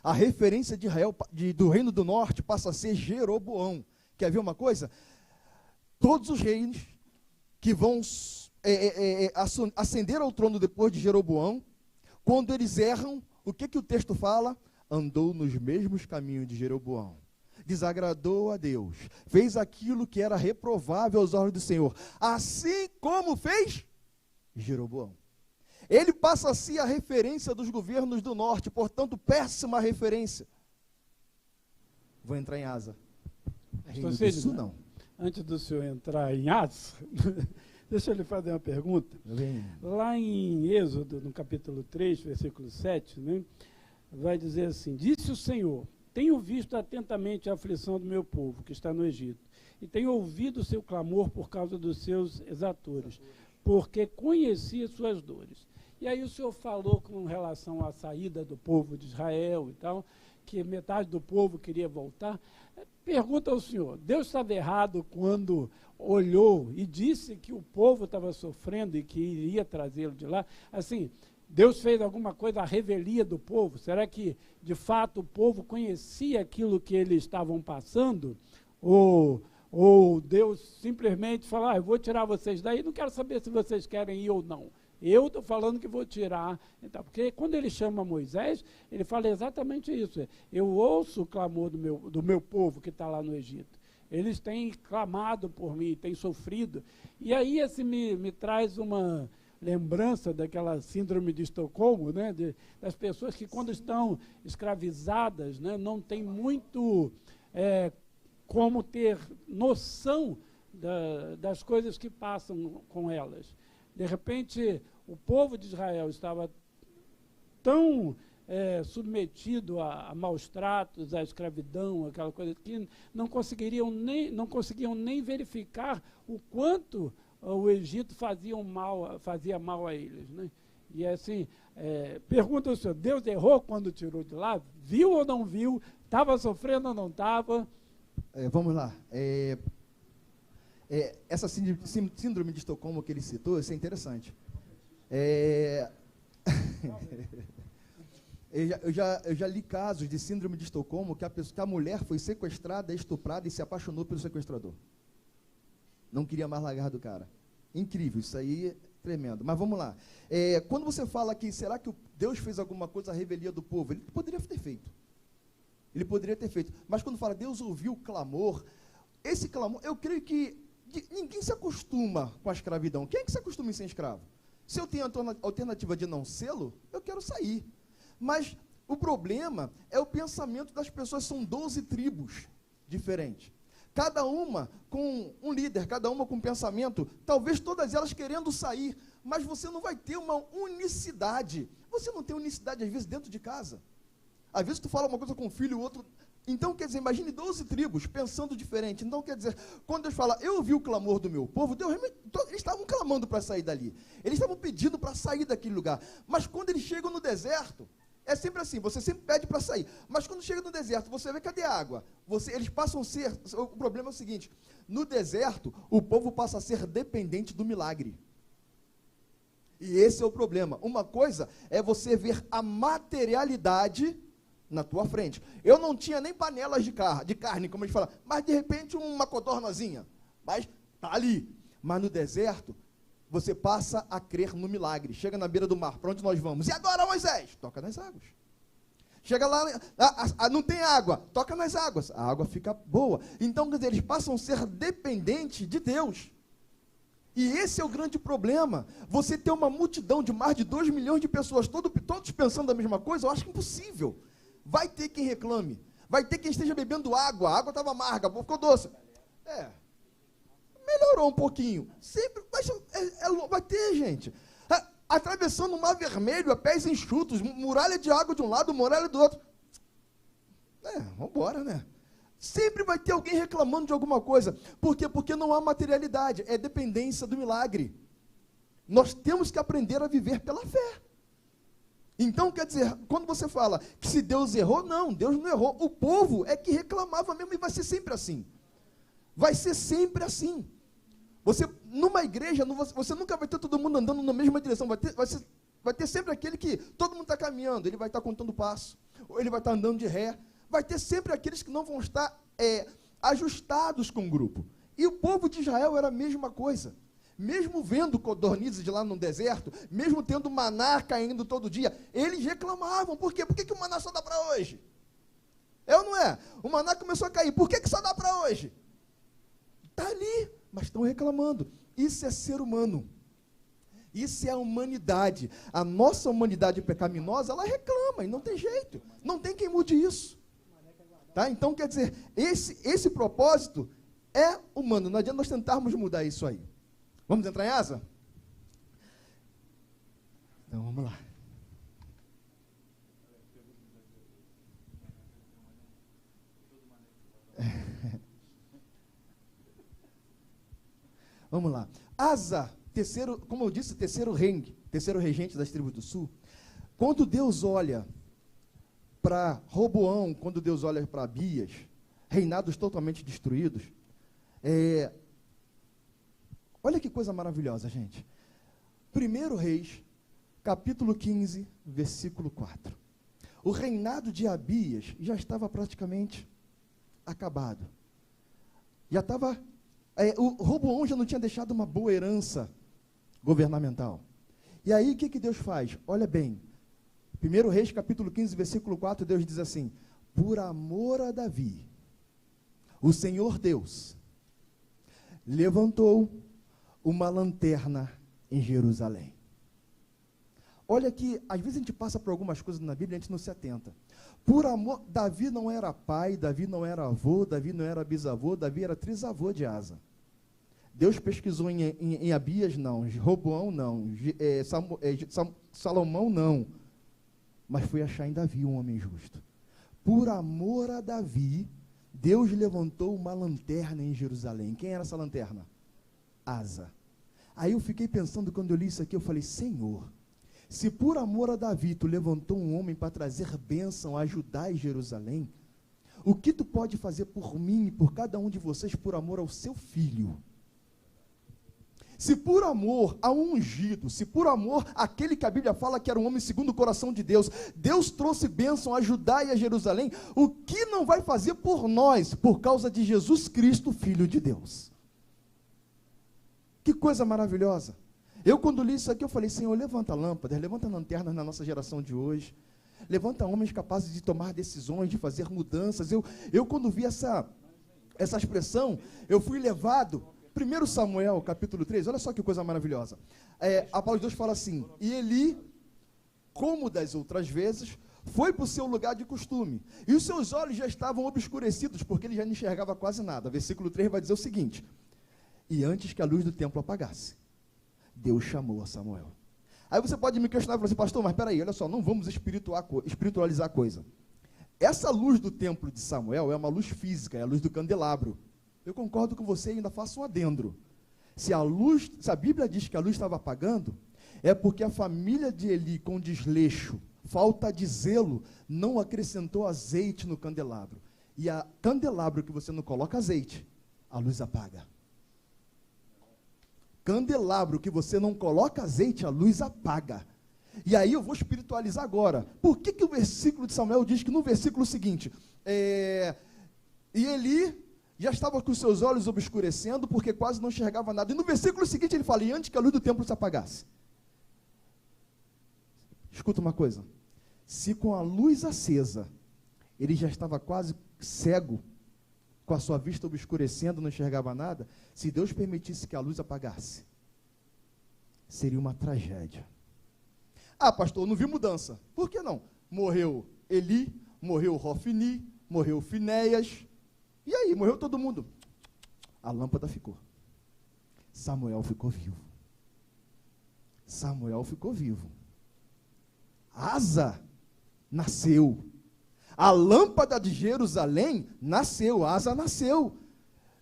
A referência de Israel, do reino do norte, passa a ser Jeroboão. Quer ver uma coisa? Todos os reinos que vão ascender ao trono depois de Jeroboão, quando eles erram, o que o texto fala? Andou nos mesmos caminhos de Jeroboão. Desagradou a Deus. Fez aquilo que era reprovável aos olhos do Senhor. Assim como fez Jeroboão. Ele passa a ser a referência dos governos do norte, portanto, péssima referência. Vou entrar em Asa. Pastor Cid, não. Antes do senhor entrar em Asa, deixa eu lhe fazer uma pergunta. Lá em Êxodo, no capítulo 3, versículo 7, né, vai dizer assim, disse o Senhor, tenho visto atentamente a aflição do meu povo, que está no Egito, e tenho ouvido o seu clamor por causa dos seus exatores, porque conheci as suas dores. E aí o senhor falou com relação à saída do povo de Israel e tal, que metade do povo queria voltar. Pergunta ao senhor, Deus estava errado quando olhou e disse que o povo estava sofrendo e que iria trazê-lo de lá? Assim, Deus fez alguma coisa à revelia do povo? Será que, de fato, o povo conhecia aquilo que eles estavam passando? Ou Deus simplesmente falou, eu vou tirar vocês daí, não quero saber se vocês querem ir ou não. Eu estou falando que vou tirar. Então, porque quando ele chama Moisés, ele fala exatamente isso. Eu ouço o clamor do meu povo que está lá no Egito. Eles têm clamado por mim, têm sofrido. E aí me traz uma lembrança daquela síndrome de Estocolmo, né, das pessoas que quando estão escravizadas, né, não tem muito como ter noção das coisas que passam com elas. De repente, o povo de Israel estava tão submetido a maus tratos, à escravidão, aquela coisa, que não conseguiam nem verificar o quanto o Egito fazia mal a eles, né? E assim, pergunta ao senhor, Deus errou quando tirou de lá? Viu ou não viu? Estava sofrendo ou não estava? Vamos lá. Essa síndrome de Estocolmo que ele citou, isso é interessante. Eu já li casos de síndrome de Estocolmo que a mulher foi sequestrada, estuprada e se apaixonou pelo sequestrador. Não queria mais largar do cara. Incrível, isso aí é tremendo. Mas vamos lá. Quando você fala que, será que Deus fez alguma coisa à revelia do povo? Ele poderia ter feito. Ele poderia ter feito. Mas quando fala, Deus ouviu o clamor, esse clamor, eu creio que ninguém se acostuma com a escravidão. Quem é que se acostuma em ser escravo? Se eu tenho a alternativa de não sê-lo, eu quero sair. Mas o problema é o pensamento das pessoas, são 12 tribos diferentes. Cada uma com um líder, cada uma com um pensamento, talvez todas elas querendo sair, mas você não vai ter uma unicidade. Você não tem unicidade, às vezes, dentro de casa. Às vezes tu fala uma coisa com um filho, o outro... Então, quer dizer, imagine 12 tribos pensando diferente. Então, quer dizer, quando Deus fala, eu ouvi o clamor do meu povo, eles estavam clamando para sair dali. Eles estavam pedindo para sair daquele lugar. Mas quando eles chegam no deserto, é sempre assim, você sempre pede para sair. Mas quando chega no deserto, você vê, cadê a água? Eles passam a ser... O problema é o seguinte, no deserto, o povo passa a ser dependente do milagre. E esse é o problema. Uma coisa é você ver a materialidade na tua frente. Eu não tinha nem panelas de carne, como a gente fala, mas de repente uma codornazinha, mas está ali. Mas no deserto, você passa a crer no milagre. Chega na beira do mar, para onde nós vamos? E agora, Moisés? Toca nas águas. Chega lá, não tem água, toca nas águas. A água fica boa. Então, quer dizer, eles passam a ser dependentes de Deus. E esse é o grande problema. Você ter uma multidão de mais de 2 milhões de pessoas, todos pensando a mesma coisa, eu acho impossível. Vai ter quem reclame, vai ter quem esteja bebendo água, a água estava amarga, ficou doce. Melhorou um pouquinho. Sempre, mas vai ter, gente. Atravessando o Mar Vermelho, a pés enxutos, muralha de água de um lado, muralha do outro. Vamos embora, né? Sempre vai ter alguém reclamando de alguma coisa. Por quê? Porque não há materialidade, é dependência do milagre. Nós temos que aprender a viver pela fé. Então, quer dizer, quando você fala que se Deus errou, não, Deus não errou. O povo é que reclamava mesmo, e vai ser sempre assim. Vai ser sempre assim. Você, numa igreja, você nunca vai ter todo mundo andando na mesma direção. Vai ter sempre aquele que todo mundo está caminhando, ele vai estar contando passo, ou ele vai estar andando de ré. Vai ter sempre aqueles que não vão estar ajustados com o grupo. E o povo de Israel era a mesma coisa. Mesmo vendo codornizes de lá no deserto, mesmo tendo maná caindo todo dia, eles reclamavam. Por quê? Por que o maná só dá para hoje? É ou não é? O maná começou a cair. Por que só dá para hoje? Está ali, mas estão reclamando. Isso é ser humano. Isso é a humanidade. A nossa humanidade pecaminosa, ela reclama, e não tem jeito. Não tem quem mude isso. Tá? Então, quer dizer, esse propósito é humano. Não adianta nós tentarmos mudar isso aí. Vamos entrar em Asa? Então, vamos lá. Vamos lá. Asa, terceiro, como eu disse, terceiro regente das tribos do sul. Quando Deus olha para Roboão, quando Deus olha para Abias, reinados totalmente destruídos, olha que coisa maravilhosa, gente. 1 Reis, capítulo 15, versículo 4. O reinado de Abias já estava praticamente acabado. Já estava... o Roboão já não tinha deixado uma boa herança governamental. E aí, o que Deus faz? Olha bem, 1 Reis, capítulo 15, versículo 4, Deus diz assim: por amor a Davi, o Senhor Deus levantou uma lanterna em Jerusalém. Olha que, às vezes a gente passa por algumas coisas na Bíblia e a gente não se atenta. Por amor, Davi não era pai, Davi não era avô, Davi não era bisavô, Davi era trisavô de Asa. Deus pesquisou em Abias, não, Roboão, não, Salomão, não, mas foi achar em Davi um homem justo. Por amor a Davi, Deus levantou uma lanterna em Jerusalém. Quem era essa lanterna? Asa. Aí eu fiquei pensando, quando eu li isso aqui, eu falei: Senhor, se por amor a Davi tu levantou um homem para trazer bênção a Judá e Jerusalém, o que tu pode fazer por mim e por cada um de vocês por amor ao seu filho? Se por amor ao ungido, se por amor àquele que a Bíblia fala que era um homem segundo o coração de Deus, Deus trouxe bênção a Judá e a Jerusalém, o que não vai fazer por nós, por causa de Jesus Cristo, Filho de Deus? Que coisa maravilhosa. Eu, quando li isso aqui, eu falei: Senhor, levanta lâmpadas, levanta lanternas na nossa geração de hoje, levanta homens capazes de tomar decisões, de fazer mudanças. Eu quando vi essa expressão, eu fui levado, 1 Samuel, capítulo 3, olha só que coisa maravilhosa. A palavra de Deus fala assim: e Eli, como das outras vezes, foi para o seu lugar de costume, e os seus olhos já estavam obscurecidos, porque ele já não enxergava quase nada. Versículo 3 vai dizer o seguinte: e antes que a luz do templo apagasse, Deus chamou a Samuel. Aí você pode me questionar e falar assim: pastor, mas peraí, olha só, não vamos espiritualizar a coisa. Essa luz do templo de Samuel é uma luz física, é a luz do candelabro. Eu concordo com você e ainda faço um adendo. Se a Bíblia diz que a luz estava apagando, é porque a família de Eli, com desleixo, falta de zelo, não acrescentou azeite no candelabro. E a candelabro que você não coloca azeite, a luz apaga. Candelabro que você não coloca azeite, a luz apaga. E aí eu vou espiritualizar agora. Por que o versículo de Samuel diz que no versículo seguinte, e Eli já estava com seus olhos obscurecendo, porque quase não enxergava nada. E no versículo seguinte ele fala: e antes que a luz do templo se apagasse. Escuta uma coisa: se com a luz acesa, ele já estava quase cego, com a sua vista obscurecendo, não enxergava nada, se Deus permitisse que a luz apagasse, seria uma tragédia. Ah, pastor, não vi mudança. Por que não? Morreu Eli, morreu Rofni, morreu Finéias, e aí, morreu todo mundo. A lâmpada ficou. Samuel ficou vivo. Samuel ficou vivo. Asa nasceu. A lâmpada de Jerusalém nasceu. Asa nasceu.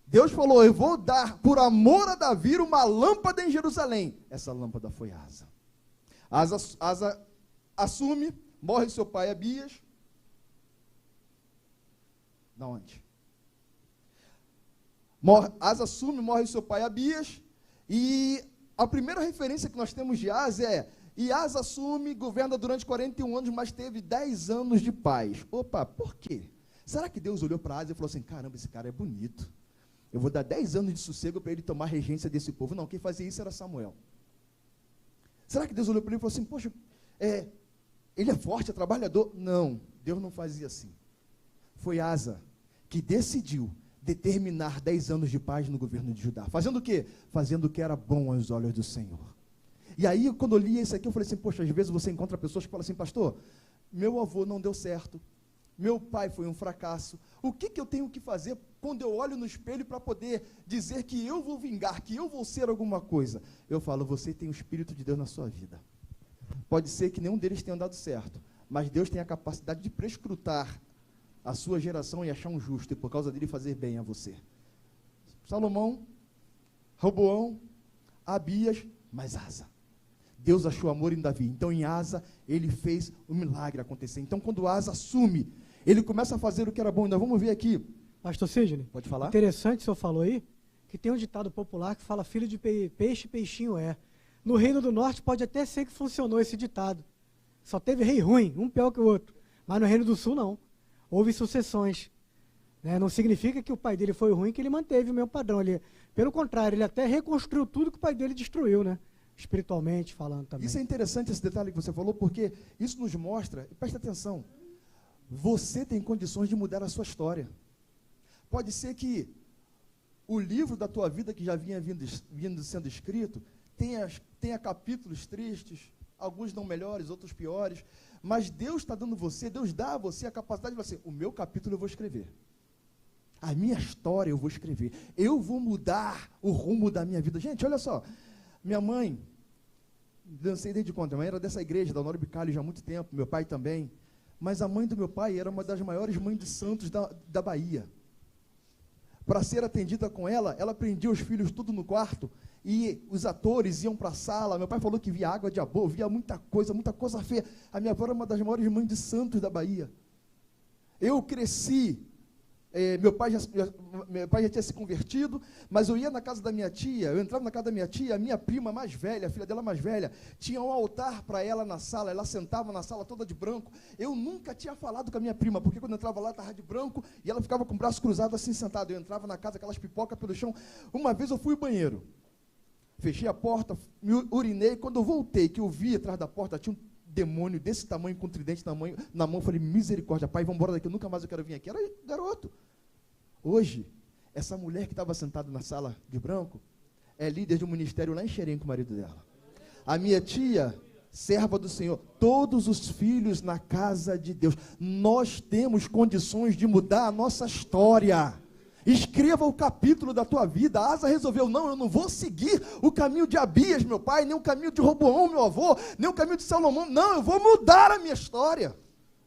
Deus falou: eu vou dar, por amor a Davi, uma lâmpada em Jerusalém. Essa lâmpada foi Asa. Asa assume, morre seu pai Abias. Da onde? Asa assume, morre seu pai Abias, e a primeira referência que nós temos de Asa é: e Asa assume, governa durante 41 anos, mas teve 10 anos de paz. Opa, por quê? Será que Deus olhou para Asa e falou assim: caramba, esse cara é bonito, eu vou dar 10 anos de sossego para ele tomar regência desse povo? Não, quem fazia isso era Samuel. Será que Deus olhou para ele e falou assim: poxa, ele é forte, é trabalhador? Não, Deus não fazia assim. Foi Asa que decidiu determinar 10 anos de paz no governo de Judá. Fazendo o quê? Fazendo o que era bom aos olhos do Senhor. E aí, quando eu li isso aqui, eu falei assim: poxa, às vezes você encontra pessoas que falam assim: pastor, meu avô não deu certo, meu pai foi um fracasso, o que eu tenho que fazer quando eu olho no espelho para poder dizer que eu vou vingar, que eu vou ser alguma coisa? Eu falo: você tem o Espírito de Deus na sua vida. Pode ser que nenhum deles tenha dado certo, mas Deus tem a capacidade de prescrutar a sua geração e achar um justo, e por causa dele fazer bem a você. Salomão, Roboão, Abias, mas Asa. Deus achou amor em Davi. Então, em Asa, ele fez o milagre acontecer. Então, quando Asa assume, ele começa a fazer o que era bom. Nós vamos ver aqui. Pastor Sidney, pode falar? Interessante, o senhor falou aí, que tem um ditado popular que fala: filho de peixe, peixinho é. No Reino do Norte pode até ser que funcionou esse ditado. Só teve rei ruim, um pior que o outro. Mas no Reino do Sul, não. Houve sucessões. Né? Não significa que o pai dele foi ruim, que ele manteve o mesmo padrão. Pelo contrário, ele até reconstruiu tudo que o pai dele destruiu, né? Espiritualmente falando também. Isso é interessante, esse detalhe que você falou, porque isso nos mostra, presta atenção, você tem condições de mudar a sua história. Pode ser que o livro da tua vida, que já vinha vindo sendo escrito, tenha capítulos tristes, alguns não melhores, outros piores, mas Deus está dando Deus dá a você a capacidade de você: o meu capítulo eu vou escrever, a minha história eu vou escrever, eu vou mudar o rumo da minha vida. Gente, olha só, minha mãe, não sei desde quando, a mãe era dessa igreja, da Honório Bicalho, já há muito tempo, meu pai também, mas a mãe do meu pai era uma das maiores mães de santos da Bahia. Para ser atendida com ela prendia os filhos tudo no quarto, e os atores iam para a sala. Meu pai falou que via água de abô, via muita coisa feia. A minha avó era uma das maiores mães de santos da Bahia. Eu cresci, meu pai já tinha se convertido, mas eu ia na casa da minha tia, eu entrava na casa da minha tia, a minha prima mais velha, a filha dela mais velha, tinha um altar para ela na sala, ela sentava na sala toda de branco. Eu nunca tinha falado com a minha prima, porque quando eu entrava lá, estava de branco, e ela ficava com o braço cruzado assim, sentado. Eu entrava na casa, aquelas pipocas pelo chão. Uma vez eu fui ao banheiro, fechei a porta, me urinei, quando eu voltei, que eu vi atrás da porta, tinha um demônio desse tamanho, com um tridente na mão. Eu falei: misericórdia, pai, vamos embora daqui, nunca mais eu quero vir aqui. Era garoto. Hoje, essa mulher que estava sentada na sala de branco é líder de um ministério lá em Xerém com o marido dela. A minha tia, serva do Senhor, todos os filhos na casa de Deus. Nós temos condições de mudar a nossa história. Escreva o capítulo da tua vida. Asa resolveu: não, eu não vou seguir o caminho de Abias, meu pai, nem o caminho de Roboão, meu avô, nem o caminho de Salomão. Não, eu vou mudar a minha história.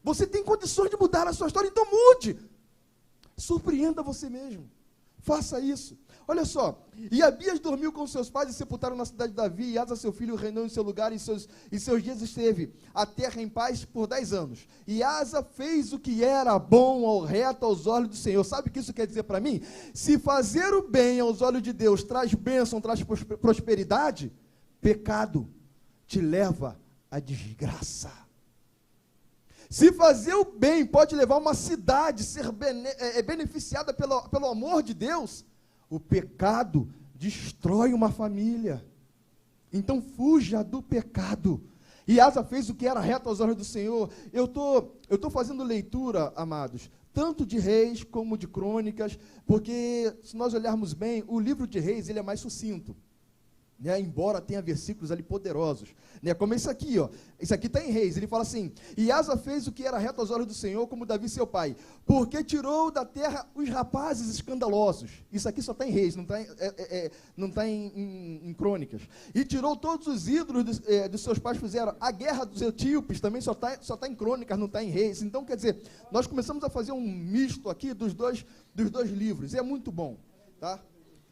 Você tem condições de mudar a sua história, então mude. Surpreenda você mesmo. Faça isso. Olha só. E Abias dormiu com seus pais e sepultaram na cidade de Davi, e Asa, seu filho, reinou em seu lugar, e seus dias esteve a terra em paz por 10 anos. E Asa fez o que era bom ou reto aos olhos do Senhor. Sabe o que isso quer dizer para mim? Se fazer o bem aos olhos de Deus traz bênção, traz prosperidade, pecado te leva à desgraça. Se fazer o bem pode levar uma cidade a ser beneficiada pelo amor de Deus, o pecado destrói uma família. Então fuja do pecado. E Asa fez o que era reto aos olhos do Senhor. Eu tô fazendo leitura, amados, tanto de Reis como de Crônicas, porque se nós olharmos bem, o livro de Reis ele é mais sucinto. Né, embora tenha versículos ali poderosos, né, como esse aqui, ó, esse aqui está em Reis, ele fala assim: e Asa fez o que era reto aos olhos do Senhor, como Davi seu pai, porque tirou da terra os rapazes escandalosos. Isso aqui só está em Reis, não está em Crônicas. E tirou todos os ídolos dos seus pais, fizeram a guerra dos etíopes, também só tá em Crônicas, não está em Reis. Então, quer dizer, nós começamos a fazer um misto aqui dos dois livros, e é muito bom, tá?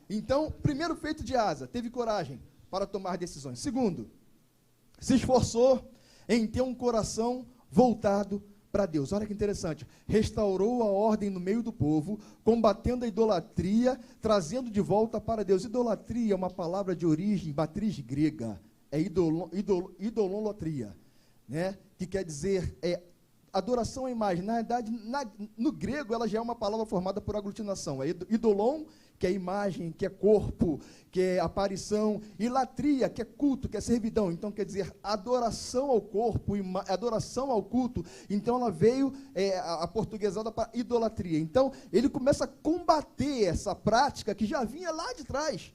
Então, primeiro feito de Asa, teve coragem para tomar decisões. Segundo, se esforçou, em ter um coração voltado para Deus. Olha que interessante. Restaurou a ordem no meio do povo, combatendo a idolatria, trazendo de volta para Deus. Idolatria é uma palavra de origem, matriz grega, é idololatria, né? Que quer dizer adoração à imagem. Na verdade, no grego, ela já é uma palavra formada por aglutinação. É idolon, que é imagem, que é corpo, que é aparição, e latria, que é culto, que é servidão. Então, quer dizer, adoração ao corpo, adoração ao culto. Então, ela veio, a portuguesada, para idolatria. Então, ele começa a combater essa prática que já vinha lá de trás.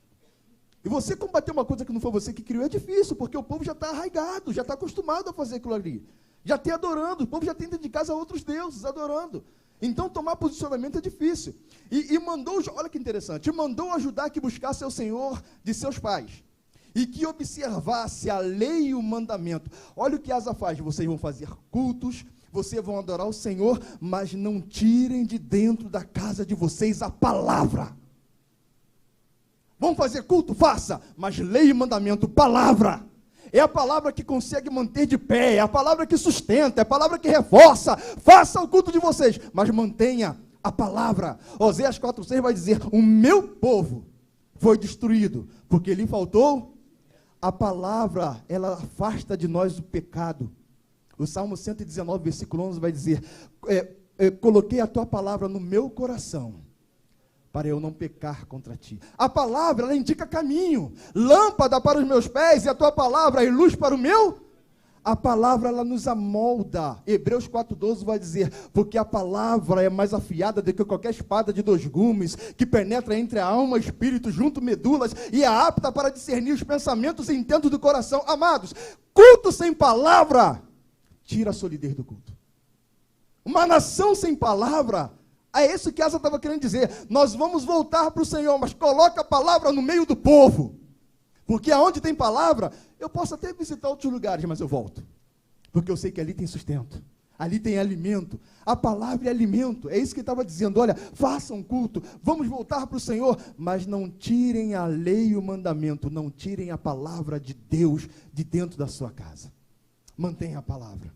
E você combater uma coisa que não foi você que criou é difícil, porque o povo já está arraigado, já está acostumado a fazer aquilo ali. Já tem adorando, o povo já tem dentro de casa outros deuses adorando. Então, tomar posicionamento é difícil. E mandou, olha que interessante, mandou ajudar que buscasse ao Senhor de seus pais, e que observasse a lei e o mandamento. Olha o que Asa faz, vocês vão fazer cultos, vocês vão adorar o Senhor, mas não tirem de dentro da casa de vocês a palavra. Vão fazer culto? Faça, mas lei e mandamento, palavra. É a palavra que consegue manter de pé, é a palavra que sustenta, é a palavra que reforça. Faça o culto de vocês, mas mantenha a palavra. Oséias 4,6 vai dizer: o meu povo foi destruído, porque lhe faltou a palavra. Ela afasta de nós o pecado. O Salmo 119, versículo 11 vai dizer: coloquei a tua palavra no meu coração, para eu não pecar contra ti. A palavra, ela indica caminho, lâmpada para os meus pés, e a tua palavra é luz para o meu. A palavra, ela nos amolda. Hebreus 4,12 vai dizer: porque a palavra é mais afiada do que qualquer espada de 2 gumes, que penetra entre a alma e o espírito, junto medulas, e é apta para discernir os pensamentos e intentos do coração. Amados, culto sem palavra tira a solidez do culto. Uma nação sem palavra, é isso que Asa estava querendo dizer. Nós vamos voltar para o Senhor, mas coloca a palavra no meio do povo. Porque aonde tem palavra, eu posso até visitar outros lugares, mas eu volto. Porque eu sei que ali tem sustento, ali tem alimento. A palavra é alimento, é isso que ele estava dizendo. Olha, façam culto, vamos voltar para o Senhor, mas não tirem a lei e o mandamento, não tirem a palavra de Deus de dentro da sua casa. Mantenha a palavra,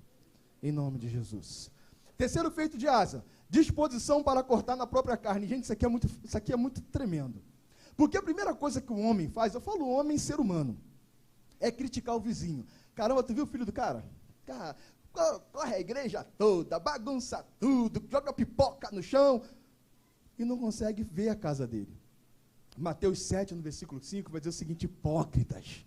em nome de Jesus. Terceiro feito de Asa: disposição para cortar na própria carne. Gente, isso aqui é muito tremendo. Porque a primeira coisa que o homem faz, eu falo homem, ser humano, é criticar o vizinho. Caramba, tu viu o filho do cara? Cara, corre a igreja toda, bagunça tudo, joga pipoca no chão, e não consegue ver a casa dele. Mateus 7, no versículo 5, vai dizer o seguinte: hipócritas,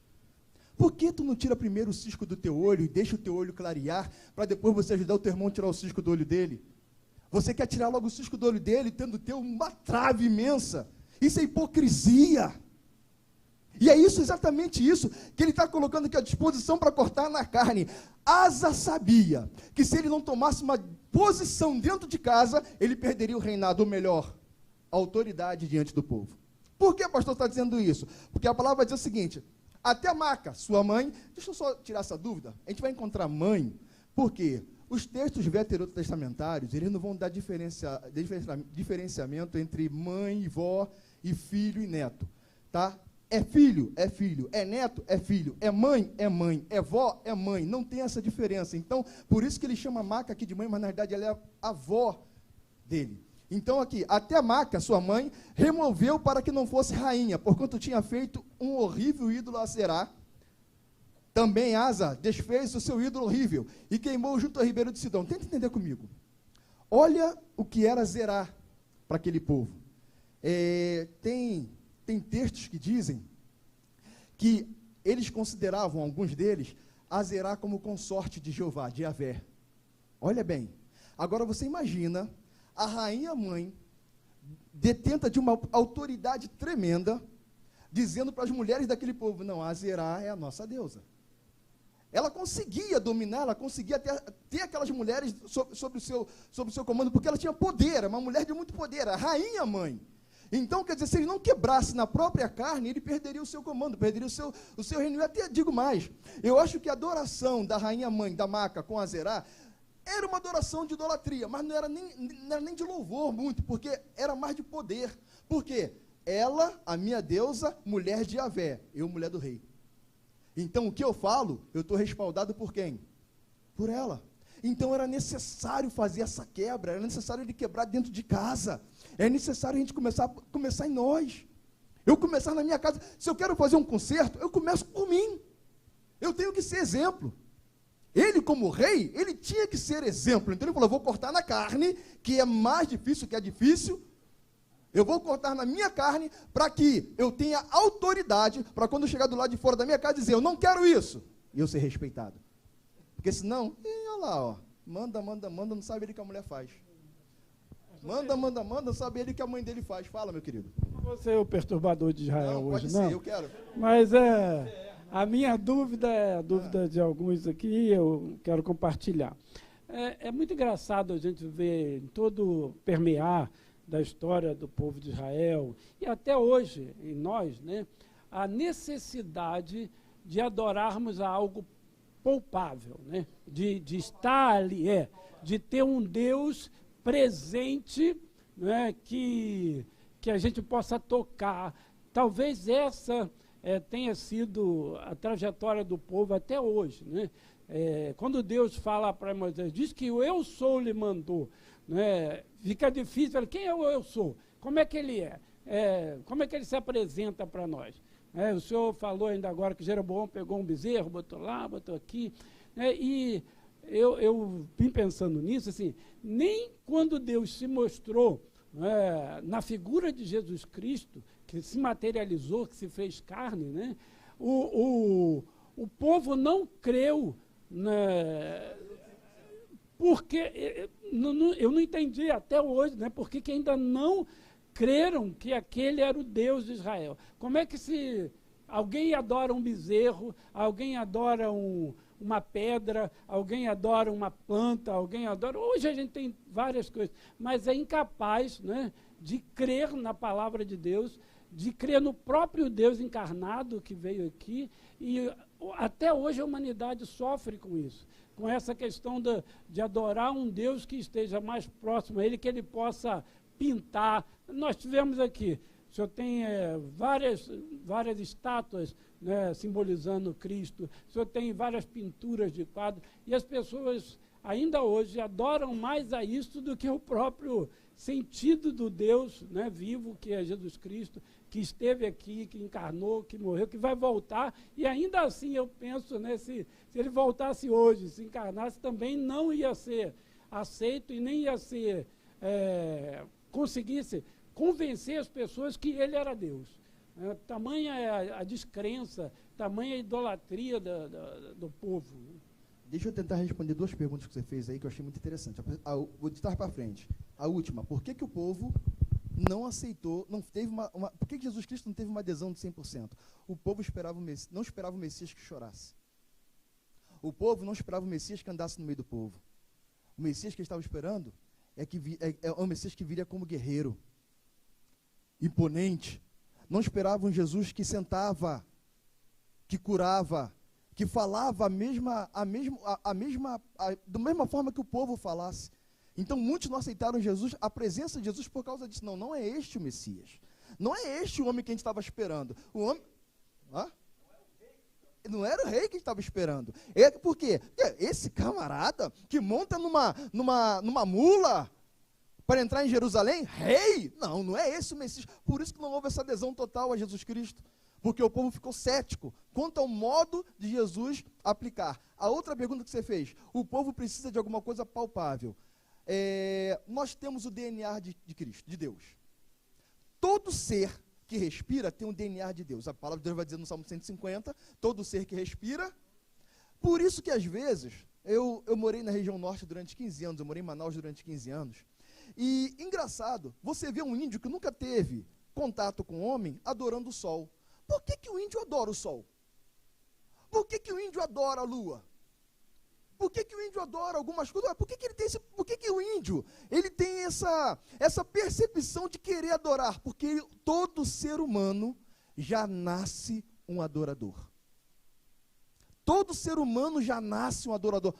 por que tu não tira primeiro o cisco do teu olho e deixa o teu olho clarear, para depois você ajudar o teu irmão a tirar o cisco do olho dele? Você quer tirar logo o cisco do olho dele, tendo teu uma trave imensa. Isso é hipocrisia. E é isso, exatamente isso, que ele está colocando aqui, a disposição para cortar na carne. Asa sabia que se ele não tomasse uma posição dentro de casa, ele perderia o reinado, ou melhor, a autoridade diante do povo. Por que o pastor está dizendo isso? Porque a palavra vai dizer o seguinte: até Maca, sua mãe, deixa eu só tirar essa dúvida, a gente vai encontrar mãe, por quê? Os textos veterotestamentários, eles não vão dar diferenciamento entre mãe e vó, e filho e neto, tá? É filho, é filho, é neto, é filho, é mãe, é vó, é mãe, não tem essa diferença. Então, por isso que ele chama Maca aqui de mãe, mas na verdade ela é a avó dele. Então aqui, até Maca, sua mãe, removeu para que não fosse rainha, porquanto tinha feito um horrível ídolo a Aserá. Também Asa desfez o seu ídolo horrível e queimou junto ao ribeiro de Sidom. Tenta entender comigo. Olha o que era Zerá para aquele povo. Tem textos que dizem que eles consideravam, alguns deles, a Zerá como consorte de Jeová, de Yahvé. Olha bem. Agora você imagina a rainha mãe, detenta de uma autoridade tremenda, dizendo para as mulheres daquele povo: não, a Zerá é a nossa deusa. Ela conseguia dominar, ela conseguia ter aquelas mulheres sobre o seu comando, porque ela tinha poder, era uma mulher de muito poder, a rainha mãe. Então, quer dizer, se ele não quebrasse na própria carne, ele perderia o seu comando, perderia o seu reino. Eu até digo mais, eu acho que a adoração da rainha mãe, da Maca, com a Zerá, era uma adoração de idolatria, mas não era nem de louvor muito, porque era mais de poder. Por quê? Ela, a minha deusa, mulher de Yahvé, eu, mulher do rei. Então, o que eu falo, eu estou respaldado por quem? por ela. Então era necessário fazer essa quebra, era necessário ele quebrar dentro de casa, é necessário a gente começar em nós. Eu começar na minha casa. Se eu quero fazer um concerto, eu começo por mim. Eu tenho que ser exemplo. Ele, como rei, ele tinha que ser exemplo. Então ele falou, eu vou cortar na carne, que é mais difícil, que é difícil. Eu vou cortar na minha carne, para que eu tenha autoridade, para quando eu chegar do lado de fora da minha casa, dizer, eu não quero isso. E eu ser respeitado. Porque senão, olha lá, ó, manda, não sabe ele o que a mulher faz. Manda, não sabe ele o que a mãe dele faz. Fala, meu querido. Você é o perturbador de Israel não, hoje, pode não? Ser, eu quero. Mas a minha dúvida é a dúvida de alguns aqui, eu quero compartilhar. É muito engraçado a gente ver em todo permear da história do povo de Israel, e até hoje, em nós, né, a necessidade de adorarmos a algo palpável, né, de estar ali, de ter um Deus presente, né, que a gente possa tocar. Talvez essa tenha sido a trajetória do povo até hoje, né? Quando Deus fala para Moisés, diz que o eu sou lhe mandou, né? Fica difícil, quem é o eu sou? Como é que ele é? Como é que ele se apresenta para nós? O senhor falou ainda agora que Jeroboão pegou um bezerro, botou lá, botou aqui, né? E eu vim pensando nisso, assim, nem quando Deus se mostrou na figura de Jesus Cristo, que se materializou, que se fez carne, né? O povo não creu, né? Porque eu não entendi até hoje, né? Porque que ainda não creram que aquele era o Deus de Israel. Como é que se alguém adora um bezerro, alguém adora uma pedra, alguém adora uma planta, alguém adora... Hoje a gente tem várias coisas, mas é incapaz, né, de crer na palavra de Deus, de crer no próprio Deus encarnado que veio aqui, e até hoje a humanidade sofre com isso, com essa questão de adorar um Deus que esteja mais próximo a ele, que ele possa pintar. Nós tivemos aqui, o senhor tem várias estátuas, né, simbolizando Cristo, o senhor tem várias pinturas de quadros, e as pessoas ainda hoje adoram mais a isso do que o próprio sentido do Deus, né, vivo, que é Jesus Cristo, que esteve aqui, que encarnou, que morreu, que vai voltar, e ainda assim eu penso, né, se ele voltasse hoje, se encarnasse, também não ia ser aceito e nem ia ser, conseguisse convencer as pessoas que ele era Deus. Tamanha é a descrença, tamanha a idolatria do povo. Deixa eu tentar responder duas perguntas que você fez aí, que eu achei muito interessante. Vou ditar para frente. A última, por que o povo não aceitou, não teve por que Jesus Cristo não teve uma adesão de 100%? O povo não esperava o Messias que chorasse. O povo não esperava o Messias que andasse no meio do povo. O Messias que eles estavam esperando é um Messias que viria como guerreiro, imponente. Não esperavam um Jesus que sentava, que curava, que falava da mesma forma que o povo falasse. Então muitos não aceitaram Jesus, a presença de Jesus, por causa disso. Não é este o Messias. Não é este o homem que a gente estava esperando. O homem... Não era o rei que a gente estava esperando. Por quê? Porque esse camarada que monta numa mula para entrar em Jerusalém, rei? Não é esse o Messias. Por isso que não houve essa adesão total a Jesus Cristo. Porque o povo ficou cético quanto ao modo de Jesus aplicar. A outra pergunta que você fez, o povo precisa de alguma coisa palpável. Nós temos o DNA de Cristo, de Deus. Todo ser que respira tem um DNA de Deus. A palavra de Deus vai dizer no Salmo 150, todo ser que respira. Por isso que às vezes, eu morei na região norte durante 15 anos, eu morei em Manaus durante 15 anos, e engraçado, você vê um índio que nunca teve contato com o homem adorando o sol. Por que o índio adora o sol? Por que o índio adora a lua? Por que o índio adora algumas coisas? Por que o índio ele tem essa percepção de querer adorar? Porque todo ser humano já nasce um adorador. Todo ser humano já nasce um adorador.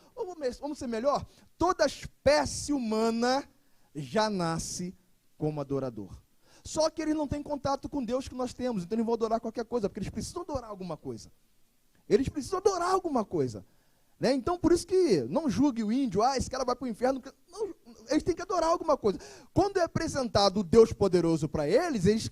Vamos ser melhor? Toda espécie humana já nasce como adorador. Só que eles não têm contato com Deus que nós temos, então eles vão adorar qualquer coisa, porque eles precisam adorar alguma coisa. Eles precisam adorar alguma coisa. Né? Então, por isso que não julgue o índio, esse cara vai para o inferno. Não, eles têm que adorar alguma coisa. Quando é apresentado o Deus poderoso para eles,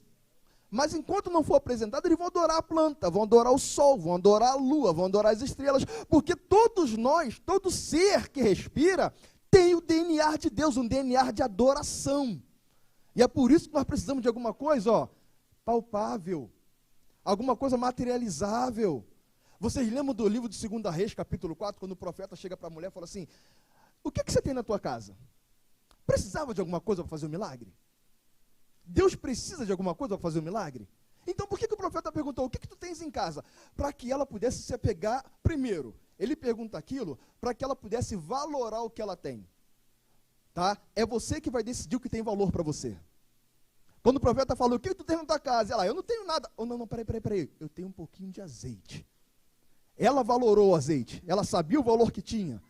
mas enquanto não for apresentado, eles vão adorar a planta, vão adorar o sol, vão adorar a lua, vão adorar as estrelas, porque todos nós, todo ser que respira, tem o DNA de Deus, um DNA de adoração. E é por isso que nós precisamos de alguma coisa, palpável, alguma coisa materializável. Vocês lembram do livro de 2 Reis, capítulo 4, quando o profeta chega para a mulher e fala assim, o que você tem na tua casa? Precisava de alguma coisa para fazer um milagre? Deus precisa de alguma coisa para fazer um milagre? Então por que o profeta perguntou, o que tu tens em casa? Para que ela pudesse se apegar, primeiro, ele pergunta aquilo para que ela pudesse valorar o que ela tem. Tá? É você que vai decidir o que tem valor para você. Quando o profeta falou, o que tu tem na tua casa? Ela, eu não tenho nada. Oh, não, peraí, eu tenho um pouquinho de azeite. Ela valorou o azeite, ela sabia o valor que tinha.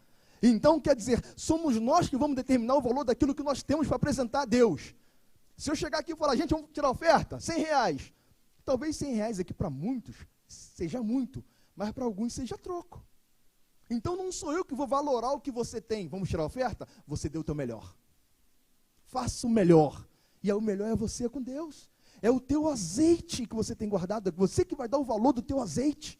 Então, quer dizer, somos nós que vamos determinar o valor daquilo que nós temos para apresentar a Deus. Se eu chegar aqui e falar, gente, vamos tirar a oferta, R$100. Talvez R$100 aqui para muitos seja muito, mas para alguns seja troco. Então não sou eu que vou valorar o que você tem. Vamos tirar a oferta? Você deu o teu melhor. Faça o melhor. E o melhor é você com Deus. É o teu azeite que você tem guardado, é você que vai dar o valor do teu azeite.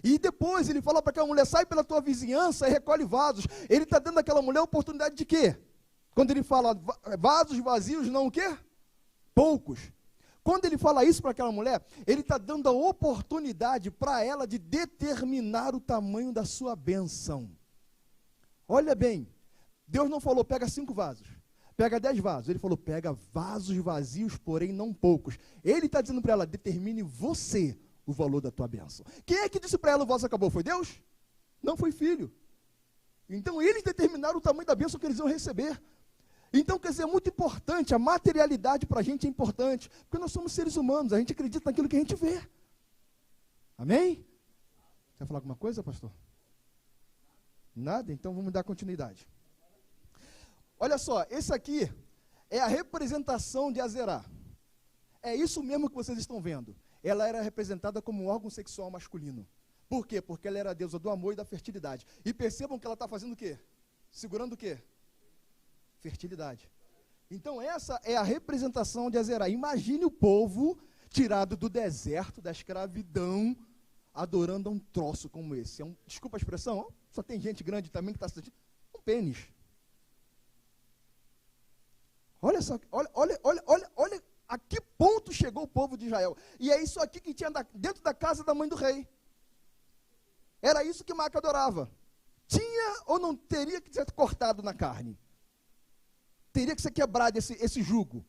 E depois ele fala para aquela mulher, sai pela tua vizinhança e recolhe vasos. Ele está dando àquela mulher a oportunidade de quê? Quando ele fala vasos vazios, não o quê? Poucos. Quando ele fala isso para aquela mulher, ele está dando a oportunidade para ela de determinar o tamanho da sua bênção. Olha bem, Deus não falou, pega 5 vasos, pega 10 vasos. Ele falou, pega vasos vazios, porém não poucos. Ele está dizendo para ela, determine você o valor da tua bênção. Quem é que disse para ela o vaso acabou? Foi Deus? Não foi filho. Então eles determinaram o tamanho da bênção que eles iam receber. Então, quer dizer, é muito importante, a materialidade para a gente é importante, porque nós somos seres humanos, a gente acredita naquilo que a gente vê. Amém? Quer falar alguma coisa, pastor? Nada? Então vamos dar continuidade. Olha só, esse aqui é a representação de Azerá. É isso mesmo que vocês estão vendo. Ela era representada como um órgão sexual masculino. Por quê? Porque ela era a deusa do amor e da fertilidade. E percebam que ela está fazendo o quê? Segurando o quê? Fertilidade. Então essa é a representação de Azerá. Imagine o povo tirado do deserto, da escravidão, adorando a um troço como esse. Desculpa a expressão, só tem gente grande também que está assistindo. Um pênis. Olha só, olha a que ponto chegou o povo de Israel. E é isso aqui que tinha dentro da casa da mãe do rei. Era isso que Maaca adorava. Tinha ou não teria que ser cortado na carne? Teria que ser quebrado esse jugo.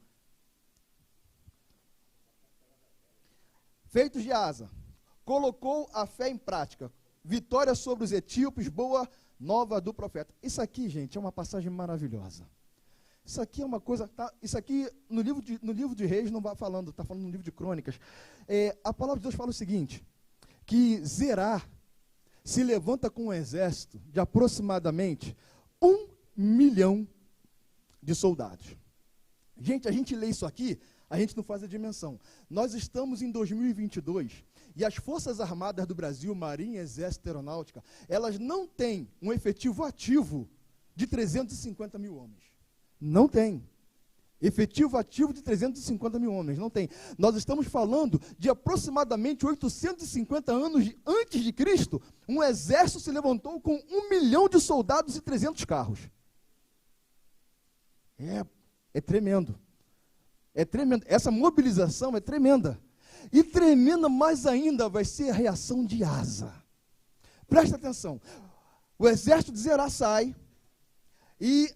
Feitos de Asa, colocou a fé em prática. Vitória sobre os etíopes, boa nova do profeta. Isso aqui, gente, é uma passagem maravilhosa. Isso aqui é uma coisa, isso aqui no livro de Reis não vai falando, está falando no livro de Crônicas. A palavra de Deus fala o seguinte, que Zerá se levanta com um exército de aproximadamente 1 milhão de soldados. Gente, a gente lê isso aqui, a gente não faz a dimensão. Nós estamos em 2022 e as Forças Armadas do Brasil, Marinha, Exército, Aeronáutica, elas não têm um efetivo ativo de 350 mil homens. Não tem. Efetivo ativo de 350 mil homens, não tem. Nós estamos falando de aproximadamente 850 anos antes de Cristo, um exército se levantou com 1 milhão de soldados e 300 carros. É tremendo. É tremendo. Essa mobilização é tremenda. E tremenda mais ainda vai ser a reação de Asa. Presta atenção. O exército de Zerá sai e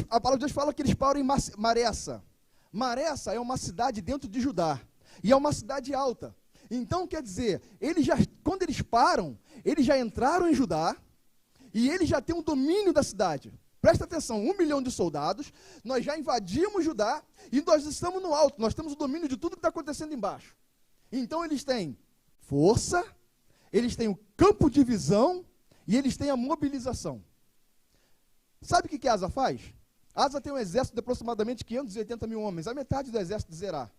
a palavra de Deus fala que eles param em Maressa. Maressa é uma cidade dentro de Judá. E é uma cidade alta. Então, quer dizer, quando eles param, eles já entraram em Judá e eles já têm um domínio da cidade. Presta atenção, 1 milhão de soldados, nós já invadimos Judá e nós estamos no alto, nós temos o domínio de tudo que está acontecendo embaixo. Então eles têm força, eles têm o campo de visão e eles têm a mobilização. Sabe o que Asa faz? Asa tem um exército de aproximadamente 580 mil homens, a metade do exército de Zerá.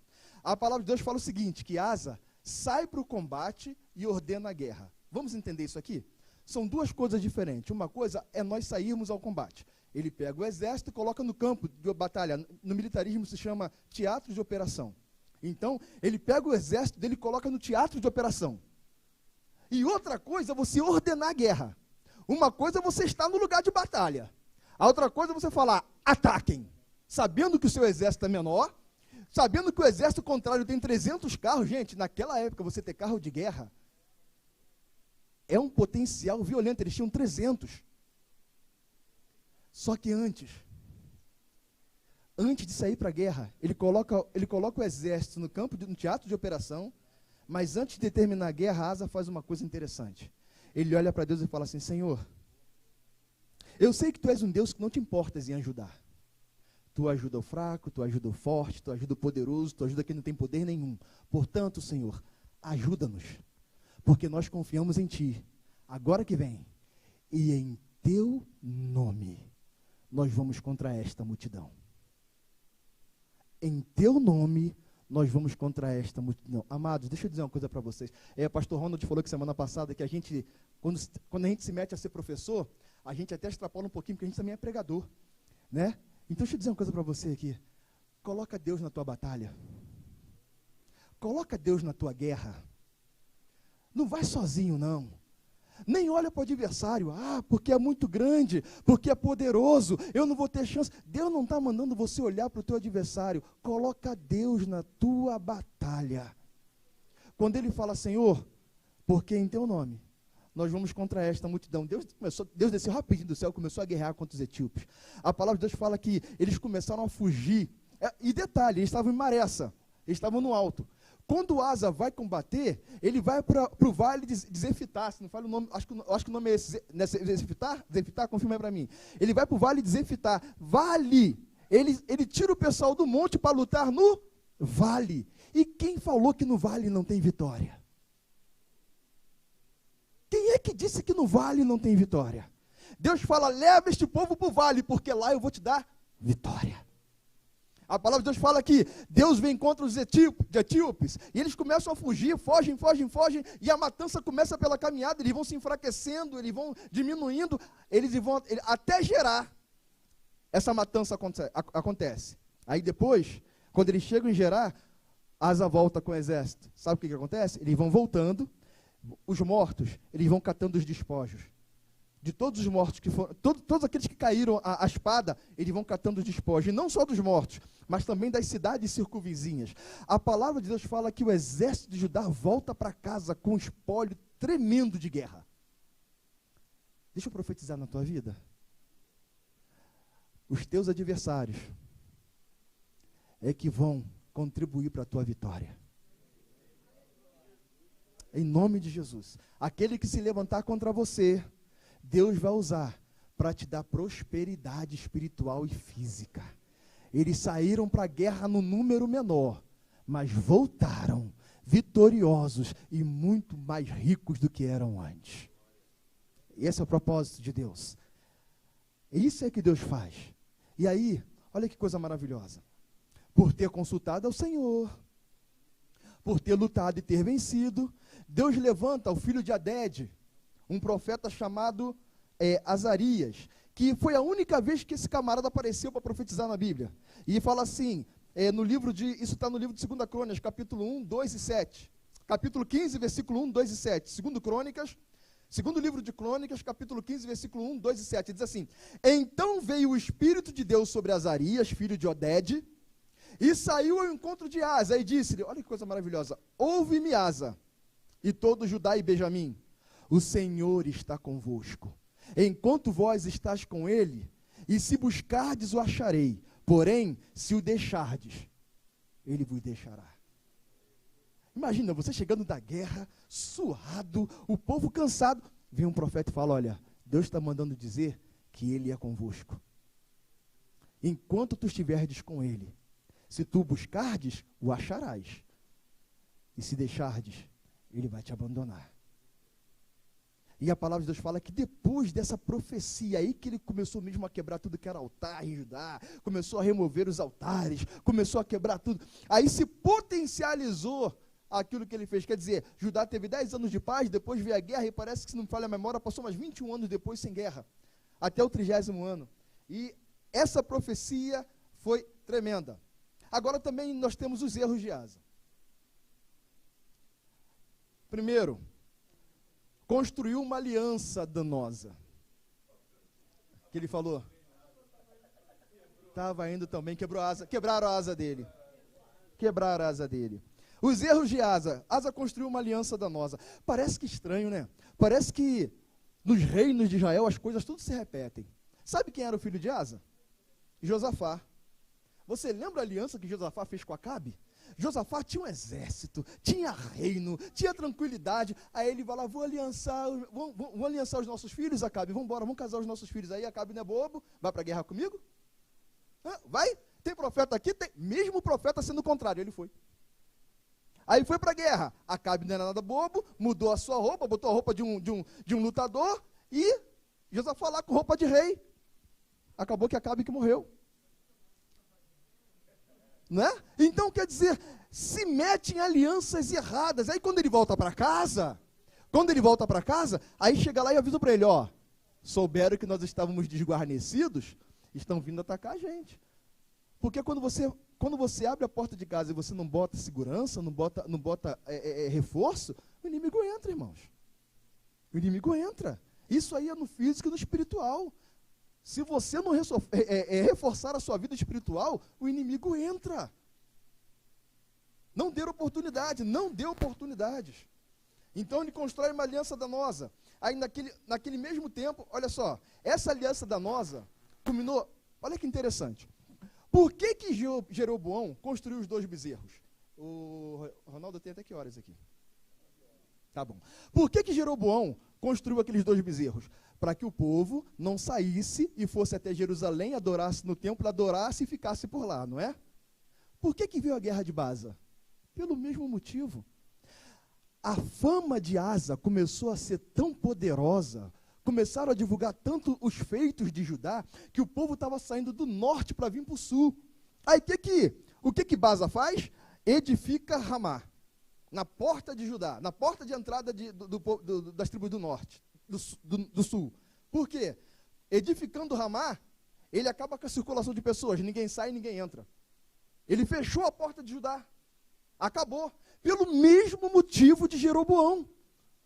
A palavra de Deus fala o seguinte, que Asa sai para o combate e ordena a guerra. Vamos entender isso aqui? são duas coisas diferentes. Uma coisa é nós sairmos ao combate. Ele pega o exército e coloca no campo de batalha. No militarismo se chama teatro de operação. Então, ele pega o exército dele e coloca no teatro de operação. E outra coisa é você ordenar a guerra. Uma coisa é você estar no lugar de batalha. A outra coisa é você falar, ataquem. Sabendo que o seu exército é menor, sabendo que o exército contrário tem 300 carros. Gente, naquela época você ter carro de guerra é um potencial violento. Eles tinham 300. Só que antes de sair para a guerra, ele coloca o exército no teatro de operação, mas antes de terminar a guerra, Asa faz uma coisa interessante. Ele olha para Deus e fala assim, Senhor, eu sei que Tu és um Deus que não te importas em ajudar. Tu ajuda o fraco, Tu ajuda o forte, Tu ajuda o poderoso, Tu ajuda quem não tem poder nenhum. Portanto, Senhor, ajuda-nos, porque nós confiamos em Ti. Agora que vem, e em Teu nome, nós vamos contra esta multidão. Em Teu nome, nós vamos contra esta multidão. Amados, deixa eu dizer uma coisa para vocês. Pastor Ronald falou que semana passada que a gente, quando a gente se mete a ser professor, a gente até extrapola um pouquinho, porque a gente também é pregador, né? Então, deixa eu dizer uma coisa para você aqui. Coloca Deus na tua batalha. Coloca Deus na tua guerra. Não vai sozinho, não. Nem olha para o adversário. Porque é muito grande, porque é poderoso, eu não vou ter chance. Deus não está mandando você olhar para o teu adversário. Coloca Deus na tua batalha. Quando ele fala, Senhor, porque em Teu nome nós vamos contra esta multidão. Deus desceu rapidinho do céu, começou a guerrear contra os etíopes. A palavra de Deus fala que eles começaram a fugir. E detalhe, eles estavam em Maressa, eles estavam no alto. Quando Asa vai combater, ele vai para o vale de Zefitá, se não falo o nome, acho que o nome é esse, Zefitá? Zefitá, confirma aí para mim. Ele vai para o vale de Zefitá. Vale, ele tira o pessoal do monte para lutar no vale. E quem falou que no vale não tem vitória? Quem é que disse que no vale não tem vitória? Deus fala, leva este povo para o vale, porque lá eu vou te dar vitória. A palavra de Deus fala que Deus vem contra os etíopes, e eles começam a fugir, fogem, e a matança começa pela caminhada, eles vão se enfraquecendo, eles vão diminuindo, até Gerar, essa matança acontece. Aí depois, quando eles chegam em Gerar, Asa volta com o exército. Sabe o que acontece? Eles vão voltando, os mortos, eles vão catando os despojos. De todos os mortos que foram, todos aqueles que caíram a espada, eles vão catando os despojos, e não só dos mortos, mas também das cidades circunvizinhas. A palavra de Deus fala que o exército de Judá volta para casa com um espólio tremendo de guerra. Deixa eu profetizar na tua vida. Os teus adversários é que vão contribuir para a tua vitória. Em nome de Jesus. Aquele que se levantar contra você, Deus vai usar para te dar prosperidade espiritual e física. Eles saíram para a guerra no número menor, mas voltaram vitoriosos e muito mais ricos do que eram antes. Esse é o propósito de Deus. Isso é que Deus faz. E aí, olha que coisa maravilhosa. Por ter consultado ao Senhor, por ter lutado e ter vencido, Deus levanta o filho de Adede, um profeta chamado Azarias, que foi a única vez que esse camarada apareceu para profetizar na Bíblia. E fala assim, isso está no livro de 2 Crônicas, capítulo 1, 2 e 7. Capítulo 15, versículo 1, 2 e 7. Segundo livro de Crônicas, capítulo 15, versículo 1, 2 e 7. Diz assim, então veio o Espírito de Deus sobre Azarias, filho de Odede, e saiu ao encontro de Asa, e disse-lhe, olha que coisa maravilhosa, ouve-me, Asa, e todo Judá e Benjamim, o Senhor está convosco, enquanto vós estás com ele, e se buscardes o acharei, porém, se o deixardes, ele vos deixará. Imagina, você chegando da guerra, suado, o povo cansado, vem um profeta e fala, olha, Deus está mandando dizer que ele é convosco. Enquanto tu estiverdes com ele, se tu buscardes, o acharás. E se deixardes, ele vai te abandonar. E a palavra de Deus fala que depois dessa profecia aí, que ele começou mesmo a quebrar tudo que era altar em Judá, começou a remover os altares, começou a quebrar tudo. Aí se potencializou aquilo que ele fez. Quer dizer, Judá teve 10 anos de paz, depois veio a guerra, e parece que, se não me falha a memória, passou mais 21 anos depois sem guerra, até o 30º ano. E essa profecia foi tremenda. Agora também nós temos os erros de Asa. Primeiro, construiu uma aliança danosa. Que ele falou? Estava indo também, quebraram a asa dele. Quebraram a asa dele. Os erros de Asa. Asa construiu uma aliança danosa. Parece que estranho, né? Parece que nos reinos de Israel as coisas tudo se repetem. Sabe quem era o filho de Asa? Josafá. Você lembra a aliança que Josafá fez com Acabe? Josafá tinha um exército, tinha reino, tinha tranquilidade. Aí ele vai lá, vou aliançar os nossos filhos, Acabe, vamos embora, vamos casar os nossos filhos. Aí Acabe não é bobo, vai para a guerra comigo? Vai? Tem profeta aqui? Tem. Mesmo o profeta sendo o contrário, ele foi. Aí foi para a guerra. Acabe não era nada bobo, mudou a sua roupa, botou a roupa de um lutador, e Josafá lá com roupa de rei. Acabou que Acabe que morreu. Não é? Então, quer dizer, se mete em alianças erradas. Aí quando ele volta para casa, aí chega lá e avisa para ele, ó, souberam que nós estávamos desguarnecidos, estão vindo atacar a gente. Porque quando você abre a porta de casa e você não bota segurança, não bota reforço, o inimigo entra, irmãos. O inimigo entra. Isso aí é no físico e no espiritual. Se você não reforçar a sua vida espiritual, o inimigo entra. Não dê oportunidade, não dê oportunidades. Então ele constrói uma aliança danosa. Aí naquele mesmo tempo, olha só, essa aliança danosa culminou, olha que interessante. Por que Jeroboão construiu os 2 bezerros? O Ronaldo tem até que horas aqui? Tá bom. Por que Jeroboão construiu aqueles 2 bezerros? Para que o povo não saísse e fosse até Jerusalém, adorasse no templo, adorasse e ficasse por lá, não é? Por que veio a guerra de Baza? Pelo mesmo motivo. A fama de Asa começou a ser tão poderosa, começaram a divulgar tanto os feitos de Judá, que o povo estava saindo do norte para vir para o sul. Aí o que Baza faz? Edifica Ramá, na porta de Judá, na porta de entrada das tribos do norte. Do sul. Por quê? Edificando Ramá, ele acaba com a circulação de pessoas, ninguém sai, ninguém entra. Ele fechou a porta de Judá. Acabou. Pelo mesmo motivo de Jeroboão.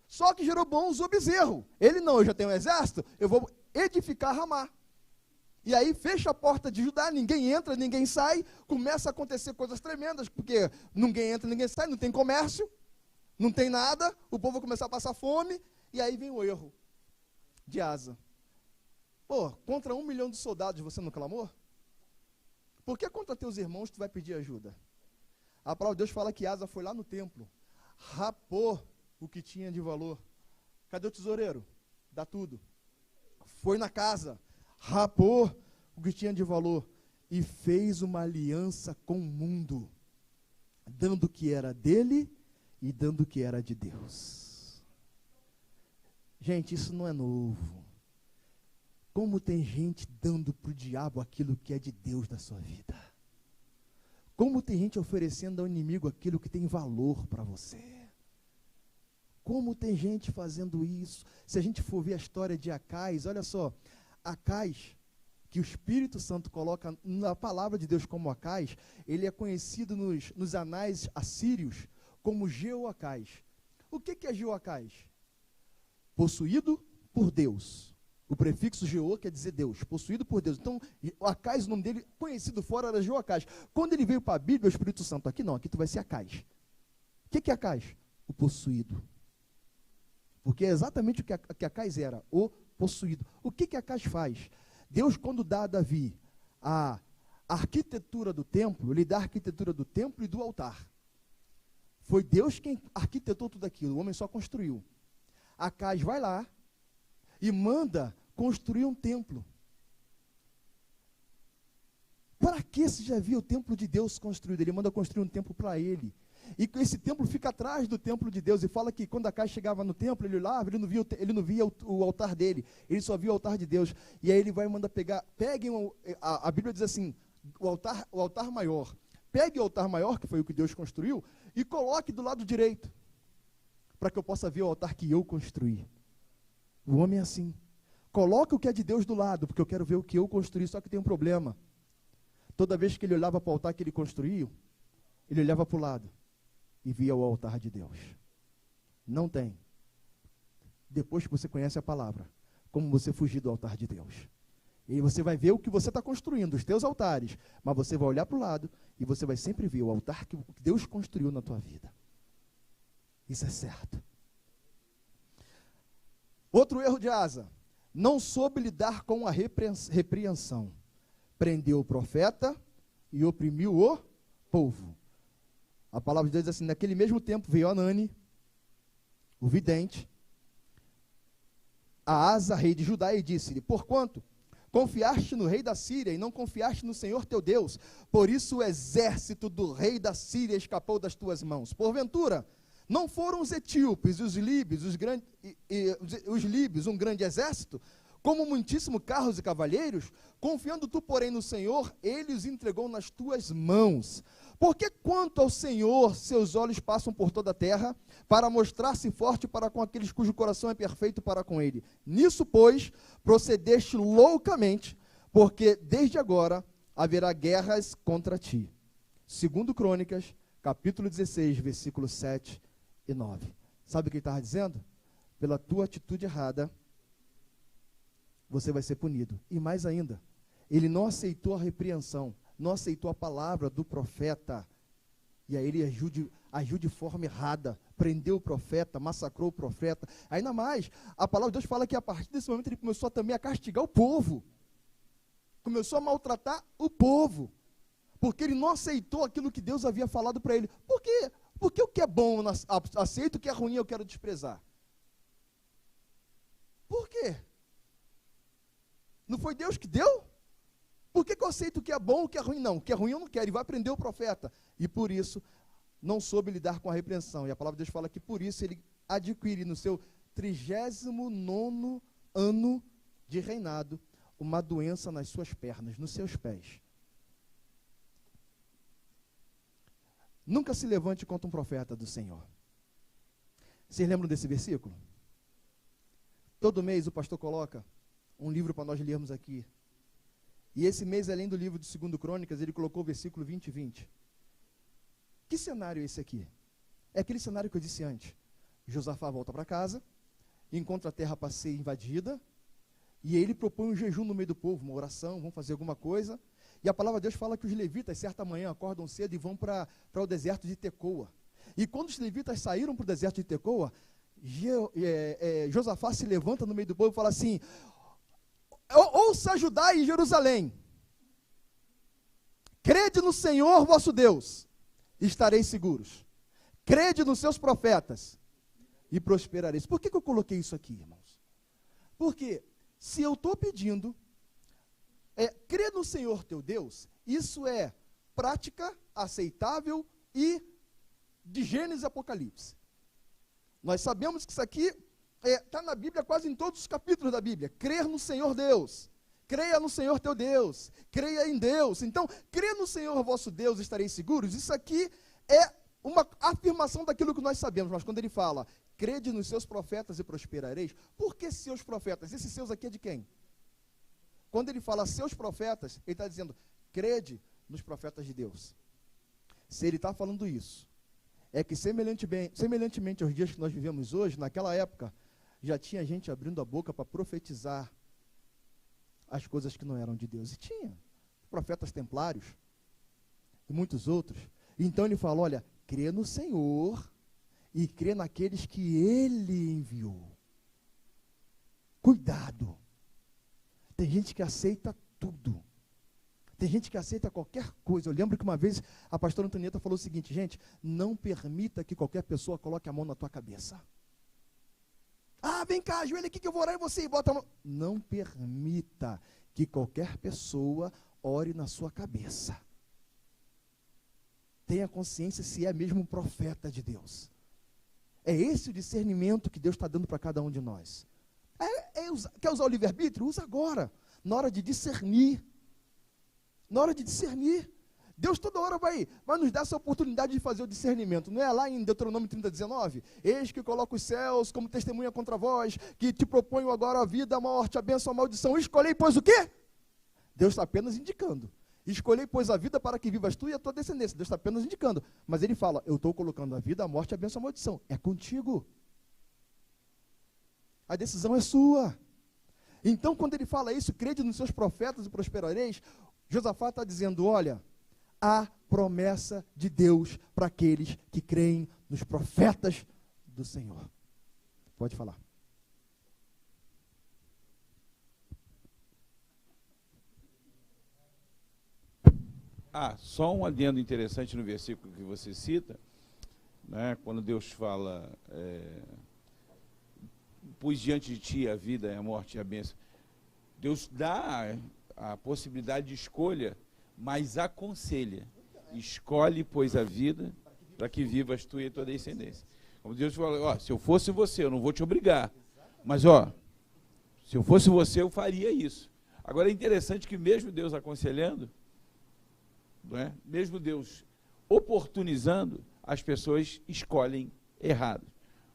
Só que Jeroboão usou bezerro. Ele não, eu já tenho um exército, eu vou edificar Ramá. E aí fecha a porta de Judá, ninguém entra, ninguém sai, começa a acontecer coisas tremendas, porque ninguém entra, ninguém sai, não tem comércio, não tem nada, o povo vai começar a passar fome. E aí vem o erro de Asa. Pô, contra 1 milhão de soldados você não clamou? Por que contra teus irmãos tu vai pedir ajuda? A palavra de Deus fala que Asa foi lá no templo, rapou o que tinha de valor. Cadê o tesoureiro? Dá tudo. Foi na casa, rapou o que tinha de valor e fez uma aliança com o mundo, dando o que era dele e dando o que era de Deus. Gente, isso não é novo. Como tem gente dando para o diabo aquilo que é de Deus da sua vida. Como tem gente oferecendo ao inimigo aquilo que tem valor para você. Como tem gente fazendo isso. Se a gente for ver a história de Acais, olha só. Acais, que o Espírito Santo coloca na palavra de Deus como Acais, ele é conhecido nos anais assírios como Jeoacás. O que é Jeoacás? Possuído por Deus. O prefixo Jeô quer dizer Deus, possuído por Deus. Então, Acais, o nome dele, conhecido fora, era Jeoacás. Quando ele veio para a Bíblia, o Espírito Santo, aqui não, aqui tu vai ser Acais. O que é Acais? O possuído. Porque é exatamente o que Acais era, o possuído. O que Acais faz? Deus, quando dá a Davi a arquitetura do templo, ele dá a arquitetura do templo e do altar. Foi Deus quem arquitetou tudo aquilo, o homem só construiu. Acais vai lá e manda construir um templo. Para que se já viu o templo de Deus construído? Ele manda construir um templo para ele. E esse templo fica atrás do templo de Deus. E fala que quando Acais chegava no templo, ele olhava, ele não via o altar dele. Ele só via o altar de Deus. E aí ele vai e manda peguem, a Bíblia diz assim, o altar maior. pegue o altar maior, que foi o que Deus construiu, e coloque do lado direito, para que eu possa ver o altar que eu construí. O homem é assim. Coloque o que é de Deus do lado, porque eu quero ver o que eu construí, só que tem um problema. Toda vez que ele olhava para o altar que ele construiu, ele olhava para o lado e via o altar de Deus. Não tem. Depois que você conhece a palavra, como você fugir do altar de Deus. E aí você vai ver o que você está construindo, os teus altares, mas você vai olhar para o lado e você vai sempre ver o altar que Deus construiu na tua vida. Isso é certo. Outro erro de Asa, não soube lidar com a repreensão. Prendeu o profeta e oprimiu o povo. A palavra de Deus diz assim, naquele mesmo tempo veio Anani, o vidente, a Asa, rei de Judá, e disse-lhe, porquanto confiaste no rei da Síria e não confiaste no Senhor teu Deus, por isso o exército do rei da Síria escapou das tuas mãos. Porventura, não foram os etíopes e os líbios, os líbios, um grande exército, como muitíssimo carros e cavalheiros? Confiando tu, porém, no Senhor, ele os entregou nas tuas mãos. Porque quanto ao Senhor, seus olhos passam por toda a terra, para mostrar-se forte para com aqueles cujo coração é perfeito para com ele. Nisso, pois, procedeste loucamente, porque desde agora haverá guerras contra ti. 2 Crônicas, capítulo 16, versículos 7 e 9. Sabe o que ele estava dizendo? Pela tua atitude errada, você vai ser punido. E mais ainda, ele não aceitou a repreensão, não aceitou a palavra do profeta, e aí ele agiu de forma errada, prendeu o profeta, massacrou o profeta. Ainda mais, a palavra de Deus fala que a partir desse momento ele começou também a castigar o povo, começou a maltratar o povo, porque ele não aceitou aquilo que Deus havia falado para ele. Por quê? Porque o que é bom eu aceito, o que é ruim eu quero desprezar. Por quê? Não foi Deus que deu? Por que eu aceito o que é bom, o que é ruim? Não, o que é ruim eu não quero, e vai prender o profeta. E por isso, não soube lidar com a repreensão. E a palavra de Deus fala que por isso ele adquire no seu 39º ano de reinado, uma doença nas suas pernas, nos seus pés. Nunca se levante contra um profeta do Senhor. Vocês lembram desse versículo? Todo mês o pastor coloca um livro para nós lermos aqui. E esse mês, além do livro de 2 Crônicas, ele colocou o versículo 20 e 20. Que cenário é esse aqui? É aquele cenário que eu disse antes. Josafá volta para casa, encontra a terra para ser invadida, e ele propõe um jejum no meio do povo, uma oração, vão fazer alguma coisa. E a palavra de Deus fala que os levitas, certa manhã, acordam cedo e vão para o deserto de Tecoa. E quando os levitas saíram para o deserto de Tecoa, Josafá se levanta no meio do povo e fala assim, ouça Judá e Jerusalém, crede no Senhor vosso Deus, e estareis seguros. Crede nos seus profetas, e prosperareis. Por que eu coloquei isso aqui, irmãos? Porque se eu estou pedindo, crer no Senhor teu Deus, isso é prática aceitável e de Gênesis e Apocalipse. Nós sabemos que isso aqui está na Bíblia, quase em todos os capítulos da Bíblia. Crer no Senhor Deus, creia no Senhor teu Deus, creia em Deus. Então, crer no Senhor vosso Deus, estareis seguros. Isso aqui é uma afirmação daquilo que nós sabemos, mas quando ele fala, crede nos seus profetas e prosperareis, por que seus profetas? Esses seus aqui é de quem? Quando ele fala seus profetas, ele está dizendo, crede nos profetas de Deus. Se ele está falando isso, é que semelhantemente aos dias que nós vivemos hoje, naquela época, já tinha gente abrindo a boca para profetizar as coisas que não eram de Deus. E tinha profetas templários e muitos outros. Então ele fala, olha, crê no Senhor e crê naqueles que Ele enviou. Cuidado. Tem gente que aceita tudo. Tem gente que aceita qualquer coisa. Eu lembro que uma vez a pastora Antonieta falou o seguinte, gente, não permita que qualquer pessoa coloque a mão na tua cabeça. Ah, vem cá, ajoelha aqui que eu vou orar em você e bota a mão. Não permita que qualquer pessoa ore na sua cabeça. Tenha consciência se é mesmo um profeta de Deus. É esse o discernimento que Deus está dando para cada um de nós. Quer usar o livre-arbítrio? Usa agora, na hora de discernir. Na hora de discernir. Deus toda hora vai nos dar essa oportunidade de fazer o discernimento. Não é lá em Deuteronômio 30:19? Eis que coloco os céus como testemunha contra vós, que te proponho agora a vida, a morte, a bênção, a maldição. Escolhei, pois, o quê? Deus está apenas indicando. Escolhei, pois, a vida para que vivas tu e a tua descendência. Deus está apenas indicando. Mas ele fala, eu estou colocando a vida, a morte, a bênção, a maldição. É contigo. A decisão é sua. Então, quando ele fala isso, crede nos seus profetas e prosperareis, Josafá está dizendo, olha, há promessa de Deus para aqueles que creem nos profetas do Senhor. Pode falar. Só um adendo interessante no versículo que você cita, né, quando Deus fala, pus diante de ti a vida, a morte e a bênção. Deus dá a possibilidade de escolha, mas aconselha. Escolhe, pois, a vida para que vivas tu e a tua descendência. Como Deus fala, se eu fosse você, eu não vou te obrigar, mas se eu fosse você, eu faria isso. Agora é interessante que mesmo Deus aconselhando, né, mesmo Deus oportunizando, as pessoas escolhem errado,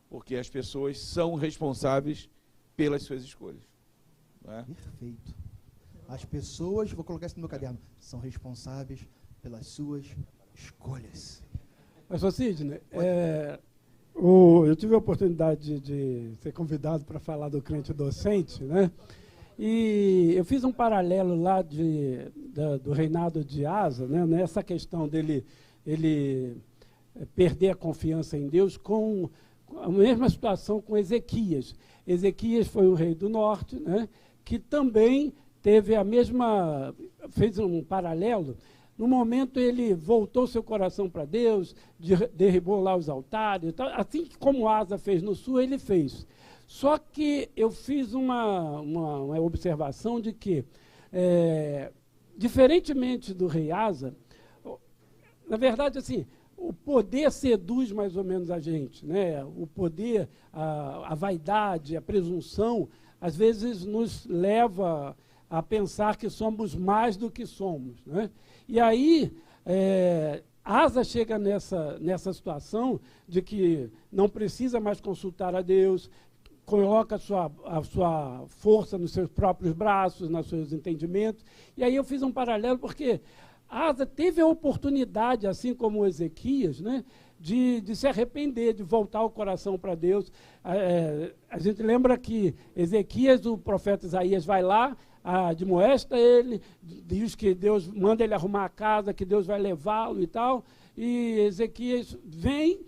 porque as pessoas são responsáveis pelas suas escolhas. Né? Perfeito. As pessoas, vou colocar isso no meu caderno, são responsáveis pelas suas escolhas. Mas, Sidney, eu tive a oportunidade de ser convidado para falar do crente docente, né? E eu fiz um paralelo lá do reinado de Asa, né, nessa questão dele perder a confiança em Deus, com a mesma situação com Ezequias. Ezequias foi um rei do norte, né, que também teve fez um paralelo. No momento ele voltou seu coração para Deus, derribou lá os altares, assim como Asa fez no sul, ele fez. Só que eu fiz uma observação de que, diferentemente do rei Asa, na verdade, assim, o poder seduz mais ou menos a gente, né? O poder, a vaidade, a presunção, às vezes nos leva a pensar que somos mais do que somos, né? E aí, Asa chega nessa situação de que não precisa mais consultar a Deus, coloca a sua força nos seus próprios braços, nos seus entendimentos. E aí eu fiz um paralelo, porque Asa teve a oportunidade, assim como Ezequias, né, de se arrepender, de voltar o coração para Deus. A gente lembra que Ezequias, o profeta Isaías, vai lá, admoesta ele, diz que Deus manda ele arrumar a casa, que Deus vai levá-lo e tal. E Ezequias vem,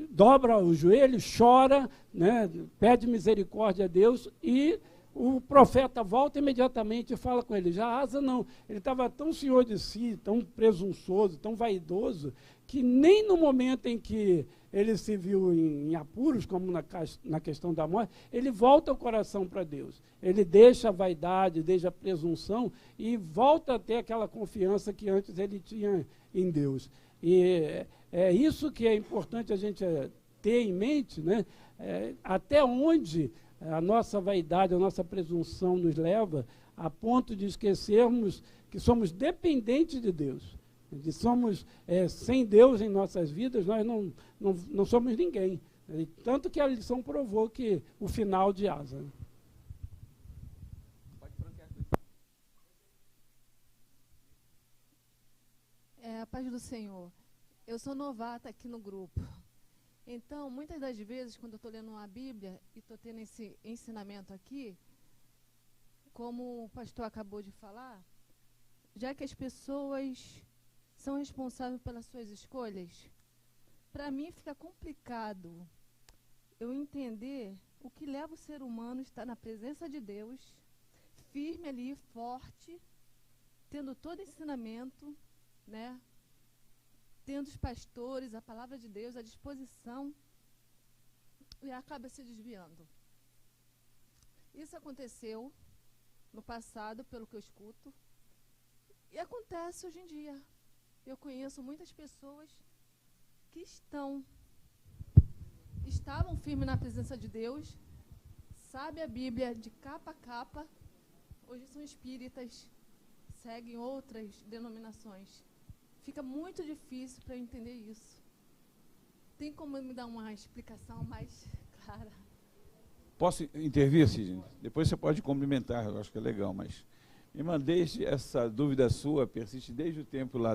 dobra o joelho, chora, né, pede misericórdia a Deus, e o profeta volta imediatamente e fala com ele. Já Asa não, ele estava tão senhor de si, tão presunçoso, tão vaidoso, que nem no momento em que ele se viu em apuros, como na questão da morte, ele volta o coração para Deus. Ele deixa a vaidade, deixa a presunção e volta a ter aquela confiança que antes ele tinha em Deus. E é isso que é importante a gente ter em mente, né? Até onde a nossa vaidade, a nossa presunção nos leva a ponto de esquecermos que somos dependentes de Deus. De somos, sem Deus em nossas vidas, nós não somos ninguém. E tanto que a lição provou que o final de Asa. A paz do Senhor. Eu sou novata aqui no grupo. Então, muitas das vezes, quando eu estou lendo uma Bíblia e estou tendo esse ensinamento aqui, como o pastor acabou de falar, já que as pessoas são responsáveis pelas suas escolhas, para mim fica complicado eu entender o que leva o ser humano a estar na presença de Deus, firme ali, forte, tendo todo ensinamento, né? Tendo os pastores, a palavra de Deus à disposição, e acaba se desviando. Isso aconteceu no passado, pelo que eu escuto, e acontece hoje em dia. Eu conheço muitas pessoas que estavam firmes na presença de Deus, sabem a Bíblia de capa a capa, hoje são espíritas, seguem outras denominações. Fica muito difícil para eu entender isso. Tem como me dar uma explicação mais clara? Posso intervir, Sidney? Depois você pode complementar, eu acho que é legal, mas me mandei essa dúvida sua, persiste desde o tempo lá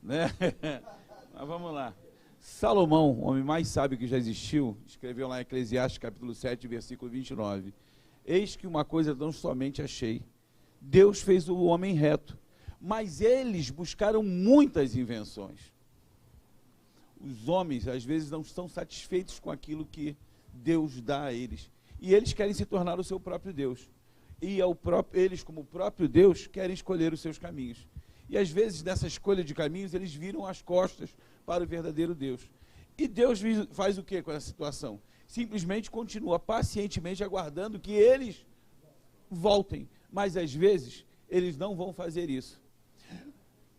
né? Mas vamos lá. Salomão, o homem mais sábio que já existiu, escreveu lá em Eclesiastes, capítulo 7, versículo 29. Eis que uma coisa tão somente achei. Deus fez o homem reto, mas eles buscaram muitas invenções. Os homens, às vezes, não estão satisfeitos com aquilo que Deus dá a eles. E eles querem se tornar o seu próprio Deus. E eles, como o próprio Deus, querem escolher os seus caminhos. E, às vezes, nessa escolha de caminhos, eles viram as costas para o verdadeiro Deus. E Deus faz o que com essa situação? Simplesmente continua pacientemente aguardando que eles voltem. Mas, às vezes, eles não vão fazer isso.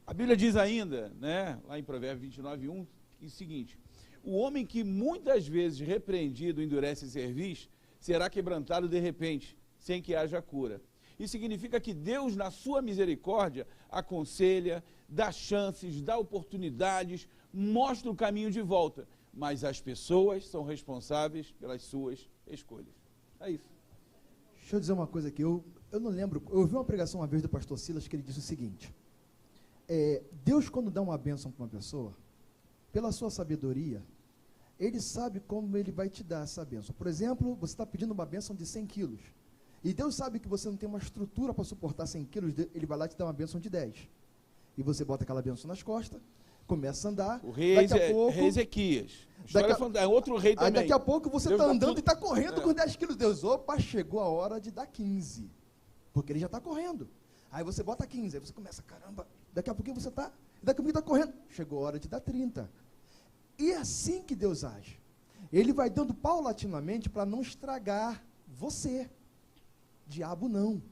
A Bíblia diz ainda, né, lá em Provérbios 29:1, o seguinte: o homem que muitas vezes repreendido endurece cerviz, será quebrantado de repente, sem que haja cura. Isso significa que Deus, na sua misericórdia, aconselha, dá chances, dá oportunidades, mostra o caminho de volta, mas as pessoas são responsáveis pelas suas escolhas. É isso. Deixa eu dizer uma coisa aqui, eu não lembro, eu ouvi uma pregação uma vez do pastor Silas que ele disse o seguinte: Deus, quando dá uma bênção para uma pessoa, pela sua sabedoria, ele sabe como ele vai te dar essa bênção. Por exemplo, você está pedindo uma bênção de 100 quilos, e Deus sabe que você não tem uma estrutura para suportar 100 quilos, ele vai lá te dar uma bênção de 10. E você bota aquela bênção nas costas, começa a andar. O rei Ezequias. É outro rei também. Aí daqui a pouco você está andando e está correndo com 10 quilos. Deus, opa, chegou a hora de dar 15. Porque ele já está correndo. Aí você bota 15, aí você começa, caramba, daqui a pouquinho você está, daqui a pouquinho está correndo. Chegou a hora de dar 30. E é assim que Deus age. Ele vai dando paulatinamente para não estragar você. Diabo não.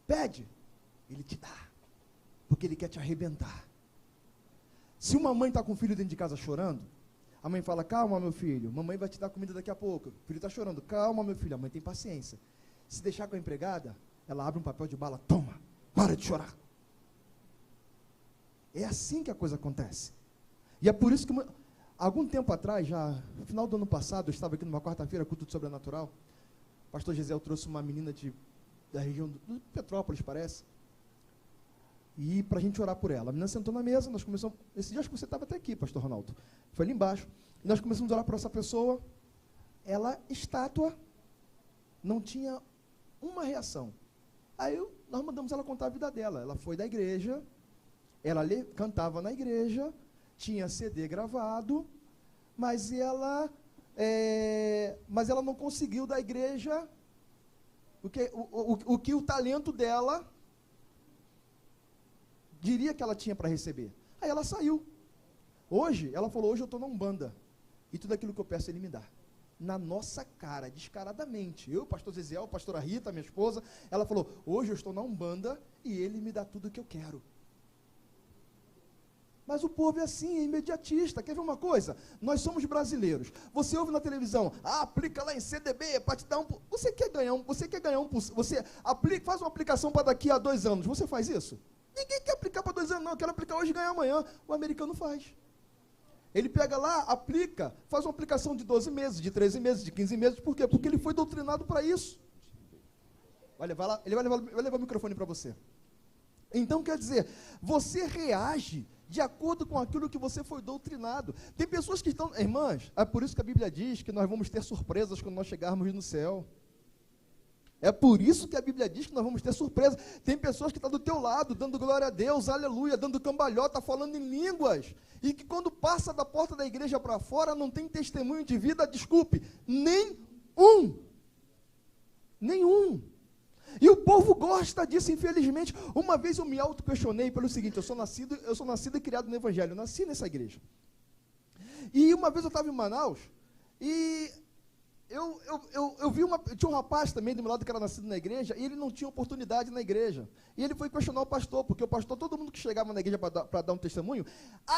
Pede, ele te dá. Porque ele quer te arrebentar. Se uma mãe está com o filho dentro de casa chorando, a mãe fala: calma, meu filho, mamãe vai te dar comida daqui a pouco. O filho está chorando: calma, meu filho. A mãe tem paciência. Se deixar com a empregada, ela abre um papel de bala: toma, para de chorar. É assim que a coisa acontece. E é por isso que, algum tempo atrás, já no final do ano passado, eu estava aqui numa quarta-feira, culto de sobrenatural. O pastor Gisel trouxe uma menina da região de Petrópolis, parece, e para a gente orar por ela. A menina sentou na mesa, nós começamos, esse dia acho que você estava até aqui, pastor Ronaldo, foi ali embaixo, e nós começamos a orar por essa pessoa. Ela, estátua, não tinha uma reação. Aí nós mandamos ela contar a vida dela. Ela foi da igreja, ela cantava na igreja, tinha CD gravado, mas ela não conseguiu da igreja o que o talento dela diria que ela tinha para receber. Aí ela saiu. Hoje, ela falou: hoje eu estou na Umbanda, e tudo aquilo que eu peço ele me dá. Na nossa cara, descaradamente. Eu, o pastor Zezé, a pastora Rita, minha esposa, ela falou: hoje eu estou na Umbanda e ele me dá tudo o que eu quero. Mas o povo é assim, é imediatista. Quer ver uma coisa? Nós somos brasileiros. Você ouve na televisão: aplica lá em CDB para te dar um... Você quer ganhar você aplica, faz uma aplicação para daqui a 2 anos. Você faz isso? Ninguém quer aplicar para 2 anos, não. Eu quero aplicar hoje e ganhar amanhã. O americano faz. Ele pega lá, aplica, faz uma aplicação de 12 meses, de 13 meses, de 15 meses. Por quê? Porque ele foi doutrinado para isso. Vai levar lá, ele vai levar o microfone para você. Então, quer dizer, você reage de acordo com aquilo que você foi doutrinado. Tem pessoas que estão... Irmãs, é por isso que a Bíblia diz que nós vamos ter surpresas quando nós chegarmos no céu. É por isso que a Bíblia diz que nós vamos ter surpresa. Tem pessoas que estão do teu lado, dando glória a Deus, aleluia, dando cambalhota, falando em línguas, e que quando passa da porta da igreja para fora, não tem testemunho de vida, desculpe, nenhum. E o povo gosta disso, infelizmente. Uma vez eu me auto-questionei pelo seguinte: eu sou nascido e criado no Evangelho, eu nasci nessa igreja. E uma vez eu estava em Manaus, e eu vi tinha um rapaz também do meu lado que era nascido na igreja, e ele não tinha oportunidade na igreja. E ele foi questionar o pastor, porque o pastor, todo mundo que chegava na igreja para dar um testemunho: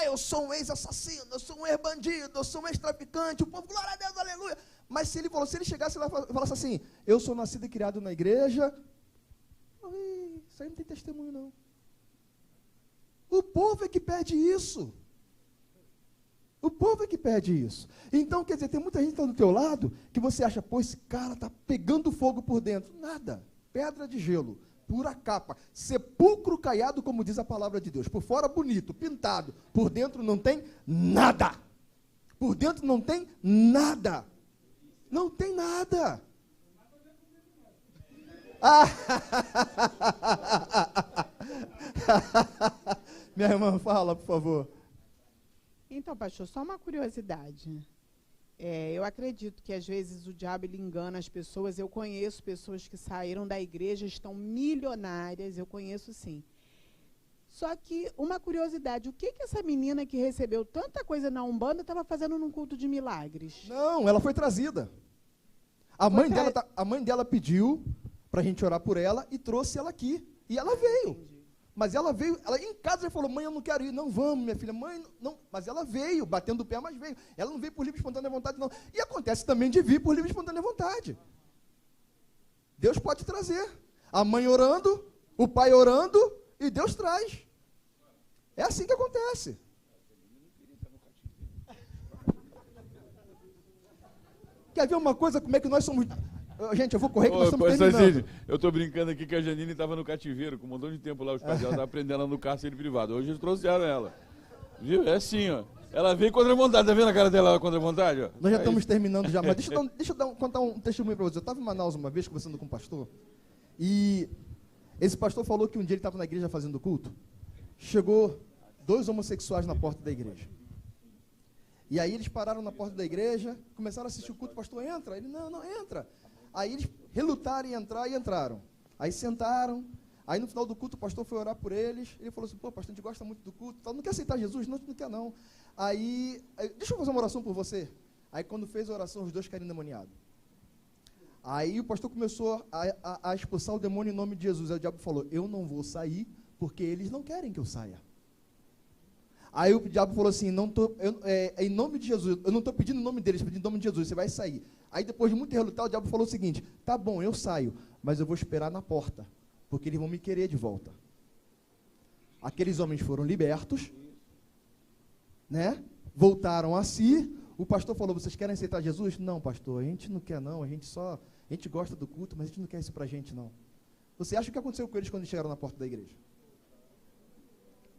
eu sou um ex-assassino, eu sou um ex-bandido, eu sou um ex-traficante. O povo: glória a Deus, aleluia. Mas se ele chegasse lá e falasse assim: eu sou nascido e criado na igreja, Isso aí não tem testemunho, não. O povo é que pede isso. O povo é que pede isso. Então, quer dizer, tem muita gente que está do teu lado que você acha, pô, esse cara está pegando fogo por dentro. Nada. Pedra de gelo, pura capa. Sepulcro caiado, como diz a palavra de Deus. Por fora bonito, pintado. Por dentro não tem nada. Por dentro não tem nada. Não tem nada. Minha irmã, fala, por favor. Então, pastor, só uma curiosidade. Eu acredito que, às vezes, o diabo ele engana as pessoas. Eu conheço pessoas que saíram da igreja, estão milionárias, eu conheço sim. Só que, uma curiosidade, o que essa menina que recebeu tanta coisa na Umbanda estava fazendo num culto de milagres? Não, ela foi trazida. A mãe dela pediu para a gente orar por ela e trouxe ela aqui. E ela veio. Entendi. Mas ela veio, ela em casa falou, mãe, eu não quero ir. Não, vamos, minha filha. Mãe, não. Mas ela veio, batendo o pé, mas veio. Ela não veio por livre e espontânea vontade, não. E acontece também de vir por livre e espontânea vontade. Deus pode trazer. A mãe orando, o pai orando, e Deus traz. É assim que acontece. Quer ver uma coisa, como é que nós somos... Gente, eu vou correr que nós estamos terminando. Eu estou brincando aqui que a Janine estava no cativeiro, com um montão de tempo lá, os pais dela estavam aprendendo ela no cárcere privado. Hoje eles trouxeram ela. Viu? É assim, ó. Ela veio contra a vontade, tá vendo a cara dela contra a vontade? Ó? Nós já estamos terminando já, mas deixa eu contar um testemunho para você. Eu estava em Manaus uma vez, conversando com um pastor, e esse pastor falou que um dia ele estava na igreja fazendo culto, chegou 2 homossexuais na porta da igreja. E aí eles pararam na porta da igreja, começaram a assistir o culto, o pastor entra. Ele, não, entra. Aí eles relutaram em entrar e entraram. Aí sentaram. Aí no final do culto o pastor foi orar por eles. Ele falou assim, pô, pastor, a gente gosta muito do culto. Não quer aceitar Jesus? Não quer não. Aí, deixa eu fazer uma oração por você. Aí quando fez a oração, os 2 caíram endemoniados. Aí o pastor começou a expulsar o demônio em nome de Jesus. Aí o diabo falou, eu não vou sair porque eles não querem que eu saia. Aí o diabo falou assim, em nome de Jesus, eu não estou pedindo em nome deles, estou pedindo em nome de Jesus, você vai sair. Aí depois de muito relutar, o diabo falou o seguinte, tá bom, eu saio, mas eu vou esperar na porta, porque eles vão me querer de volta. Aqueles homens foram libertos, né? Voltaram a si, o pastor falou, vocês querem aceitar Jesus? Não, pastor, a gente não quer não, a gente gosta do culto, mas a gente não quer isso pra gente não. Você acha o que aconteceu com eles quando chegaram na porta da igreja?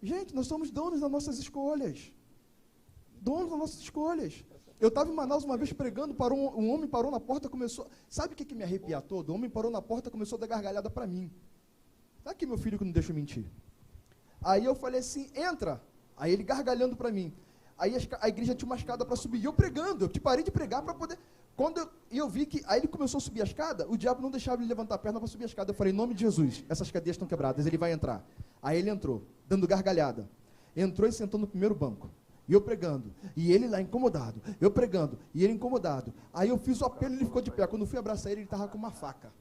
Gente, nós somos donos das nossas escolhas. Donos das nossas escolhas. Eu estava em Manaus uma vez pregando, um homem parou na porta, começou... Sabe o que me arrepia todo? O homem parou na porta e começou a dar gargalhada para mim. Tá aqui meu filho que não deixa eu mentir. Aí eu falei assim, entra. Aí ele gargalhando para mim. Aí a igreja tinha uma escada para subir. E eu pregando, eu parei de pregar para poder... Quando eu vi que... Aí ele começou a subir a escada, o diabo não deixava ele levantar a perna para subir a escada. Eu falei, em nome de Jesus, essas cadeias estão quebradas, ele vai entrar. Aí ele entrou, dando gargalhada. Entrou e sentou no primeiro banco. E eu pregando. E ele lá incomodado. Eu pregando. E ele incomodado. Aí eu fiz o apelo e ele ficou de pé. Quando eu fui abraçar ele, ele estava com uma faca.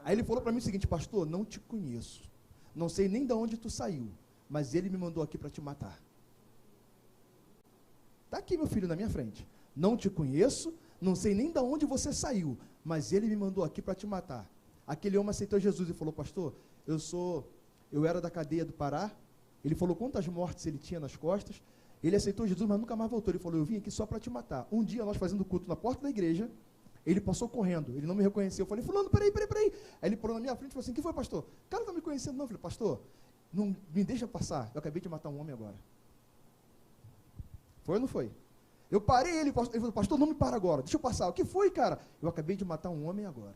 Aí ele falou para mim o seguinte, pastor, não te conheço. Não sei nem de onde tu saiu. Mas ele me mandou aqui para te matar. Está aqui meu filho na minha frente. Não te conheço, não sei nem de onde você saiu. Mas ele me mandou aqui para te matar. Aquele homem aceitou Jesus e falou, pastor, eu era da cadeia do Pará. Ele falou quantas mortes ele tinha nas costas. Ele aceitou Jesus, mas nunca mais voltou. Ele falou, eu vim aqui só para te matar. Um dia, nós fazendo culto na porta da igreja, ele passou correndo, ele não me reconheceu. Eu falei, fulano, peraí. Aí ele parou na minha frente e falou assim, o que foi, pastor? O cara não está me conhecendo não. Eu falei, pastor, não me deixa passar. Eu acabei de matar um homem agora. Foi ou não foi? Eu parei ele falou, pastor, não me para agora, deixa eu passar. O que foi, cara? Eu acabei de matar um homem agora.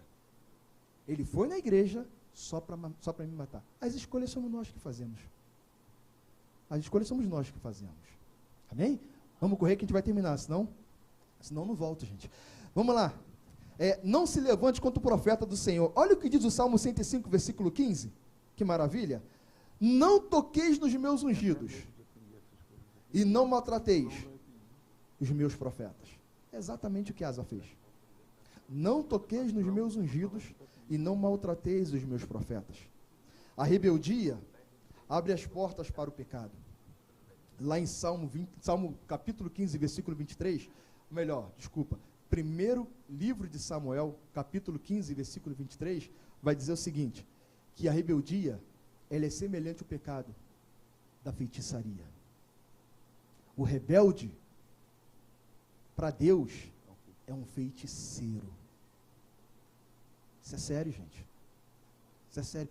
Ele foi na igreja só para me matar. As escolhas somos nós que fazemos. As escolhas somos nós que fazemos. Amém? Vamos correr que a gente vai terminar, senão não volta, gente. Vamos lá. Não se levante contra o profeta do Senhor. Olha o que diz o Salmo 105, versículo 15. Que maravilha. Não toqueis nos meus ungidos e não maltrateis os meus profetas. É exatamente o que Asa fez. Não toqueis nos meus ungidos e não maltrateis os meus profetas. A rebeldia abre as portas para o pecado. Lá em Salmo capítulo 15, versículo 23, primeiro livro de Samuel, capítulo 15, versículo 23, vai dizer o seguinte, que a rebeldia, ela é semelhante ao pecado da feitiçaria. O rebelde, para Deus, é um feiticeiro. Isso é sério, gente. Isso é sério.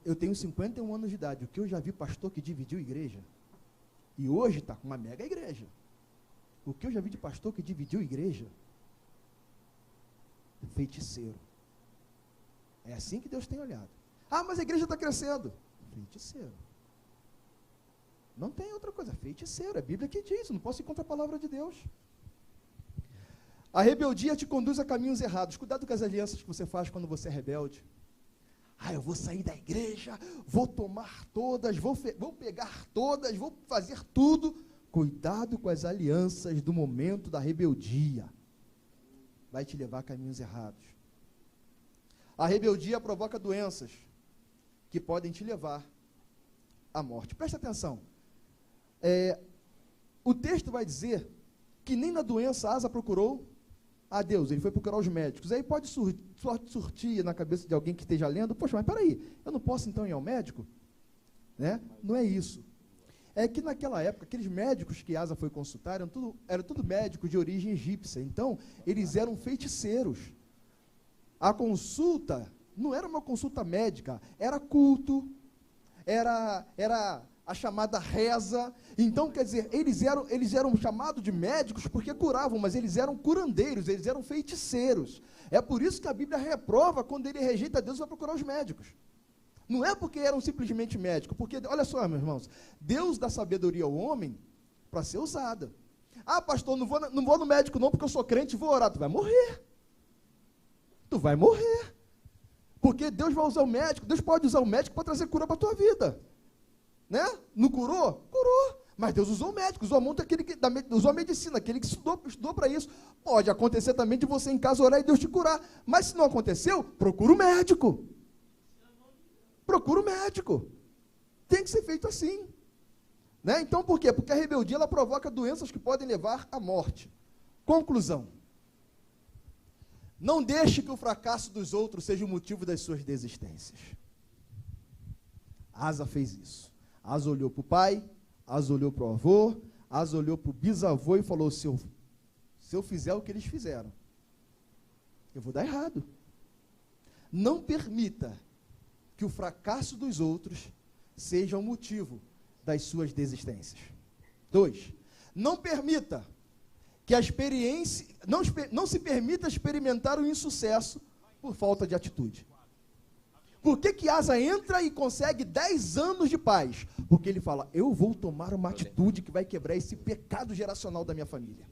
Eu tenho 51 anos de idade. O que eu já vi pastor que dividiu igreja, e hoje está com uma mega igreja. O que eu já vi de pastor que dividiu igreja, feiticeiro. É assim que Deus tem olhado. Ah, mas a igreja está crescendo. Feiticeiro. Não tem outra coisa, feiticeiro. É a Bíblia que diz, não posso ir contra a palavra de Deus. A rebeldia te conduz a caminhos errados. Cuidado com as alianças que você faz quando você é rebelde. Ah, eu vou sair da igreja, vou tomar todas, vou pegar todas, vou fazer tudo. Cuidado com as alianças do momento da rebeldia. Vai te levar a caminhos errados. A rebeldia provoca doenças que podem te levar à morte. Presta atenção. O texto vai dizer que nem na doença Asa procurou a Deus, ele foi procurar os médicos. Aí pode surtir na cabeça de alguém que esteja lendo, poxa, mas peraí, eu não posso então ir ao médico? Né? Não é isso. É que naquela época, aqueles médicos que Asa foi consultar, eram tudo médicos de origem egípcia, então eles eram feiticeiros. A consulta não era uma consulta médica, era culto, era a chamada reza. Então, quer dizer, eles eram chamados de médicos porque curavam, mas eles eram curandeiros, eles eram feiticeiros. É por isso que a Bíblia reprova quando ele rejeita Deus e vai procurar os médicos. Não é porque eram simplesmente médicos, porque, olha só, meus irmãos, Deus dá sabedoria ao homem para ser usada. Ah, pastor, não vou no médico não, porque eu sou crente e vou orar. Tu vai morrer. Tu vai morrer. Porque Deus vai usar o médico, Deus pode usar o médico para trazer cura para a tua vida. Né? Não curou? Curou. Mas Deus usou o médico, usou a medicina, aquele que estudou para isso. Pode acontecer também de você em casa orar e Deus te curar. Mas se não aconteceu, procura o médico. Procura o médico. Tem que ser feito assim. Né? Então, por quê? Porque a rebeldia ela provoca doenças que podem levar à morte. Conclusão. Não deixe que o fracasso dos outros seja o motivo das suas desistências. Asa fez isso. Asa olhou para o pai, Asa olhou para o avô, Asa olhou para o bisavô e falou, se eu fizer o que eles fizeram, eu vou dar errado. Não permita que o fracasso dos outros seja o motivo das suas desistências. 2. Não permita que a experiência, não se permita experimentar o insucesso por falta de atitude. Por que Asa entra e consegue 10 anos de paz? Porque ele fala, eu vou tomar uma atitude que vai quebrar esse pecado geracional da minha família.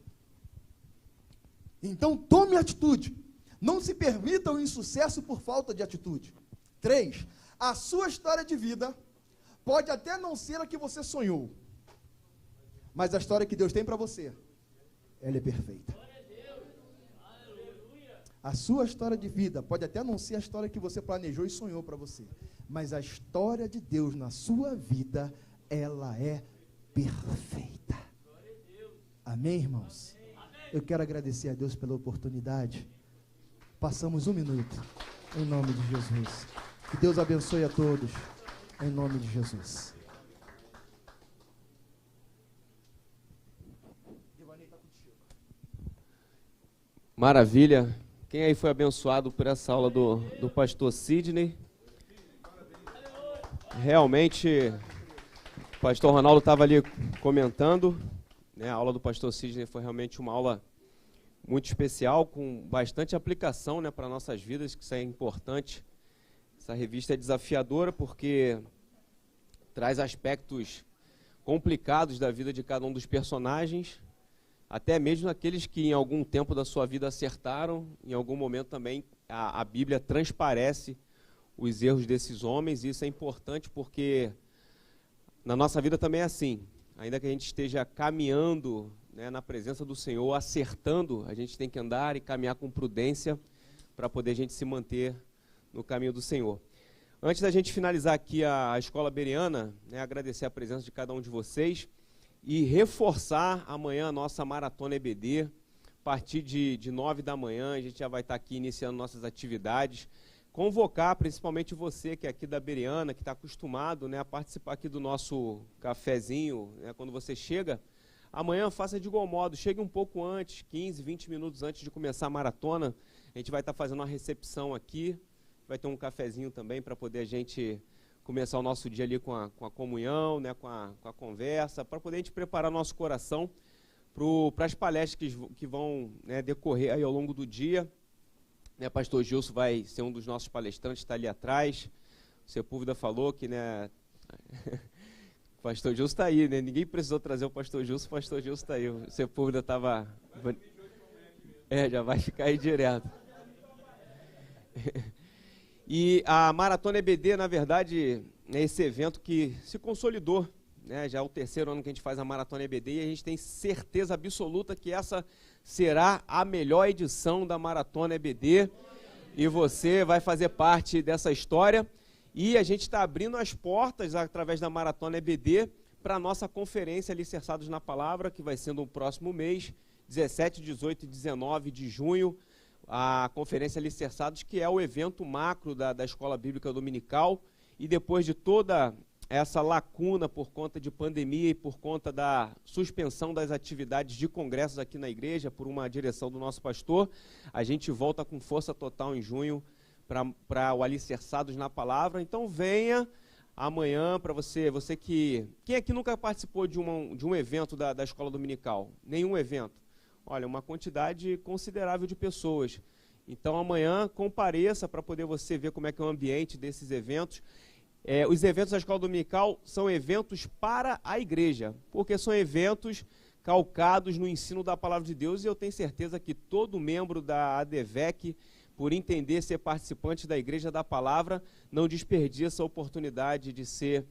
Então, tome atitude. Não se permita o insucesso por falta de atitude. 3. A sua história de vida pode até não ser a que você sonhou, mas a história que Deus tem para você, ela é perfeita. A sua história de vida pode até não ser a história que você planejou e sonhou para você, mas a história de Deus na sua vida, ela é perfeita. Amém, irmãos? Eu quero agradecer a Deus pela oportunidade. Passamos 1 minuto, em nome de Jesus. Que Deus abençoe a todos, em nome de Jesus. Maravilha. Quem aí foi abençoado por essa aula do pastor Sidney? Realmente, o pastor Ronaldo estava ali comentando, né, a aula do pastor Sidney foi realmente uma aula muito especial, com bastante aplicação, né, para nossas vidas, que isso é importante. Essa revista é desafiadora porque traz aspectos complicados da vida de cada um dos personagens, até mesmo aqueles que em algum tempo da sua vida acertaram, em algum momento também a Bíblia transparece os erros desses homens, e isso é importante porque na nossa vida também é assim. Ainda que a gente esteja caminhando, né, na presença do Senhor, acertando, a gente tem que andar e caminhar com prudência para poder a gente se manter no caminho do Senhor. Antes da gente finalizar aqui a Escola Bereana, né, agradecer a presença de cada um de vocês e reforçar amanhã a nossa Maratona EBD. A partir de 9 da manhã, a gente já vai estar aqui iniciando nossas atividades. convocar principalmente você que é aqui da Bereana, que está acostumado, né, a participar aqui do nosso cafezinho, né, quando você chega, amanhã faça de igual modo, chegue um pouco antes, 15, 20 minutos antes de começar a maratona. A gente vai estar fazendo uma recepção aqui, vai ter um cafezinho também para poder a gente começar o nosso dia ali com a comunhão, né, com a conversa, para poder a gente preparar nosso coração para as palestras que vão, né, decorrer aí ao longo do dia. Né, pastor Gilson vai ser um dos nossos palestrantes, está ali atrás. O Sepúlveda falou que, né, o pastor Gilson está aí, né, ninguém precisou trazer o pastor Gilson está aí. O Sepúlveda estava... já vai ficar aí direto. E a Maratona EBD, na verdade, é esse evento que se consolidou, né? Já é o terceiro ano que a gente faz a Maratona EBD e a gente tem certeza absoluta que essa será a melhor edição da Maratona EBD e você vai fazer parte dessa história. E a gente está abrindo as portas, através da Maratona EBD, para a nossa conferência Alicerçados na Palavra, que vai ser no próximo mês, 17, 18 e 19 de junho, a Conferência Alicerçados, que é o evento macro da Escola Bíblica Dominical, e depois de toda essa lacuna por conta de pandemia e por conta da suspensão das atividades de congressos aqui na igreja, por uma direção do nosso pastor, a gente volta com força total em junho para o Alicerçados na Palavra. Então venha amanhã para você que... Quem aqui nunca participou de um evento da Escola Dominical? Nenhum evento? Olha, uma quantidade considerável de pessoas. Então, amanhã, compareça para poder você ver como é que é o ambiente desses eventos. Os eventos da Escola Dominical são eventos para a igreja, porque são eventos calcados no ensino da Palavra de Deus, e eu tenho certeza que todo membro da ADVEC, por entender ser participante da Igreja da Palavra, não desperdiça a oportunidade de ser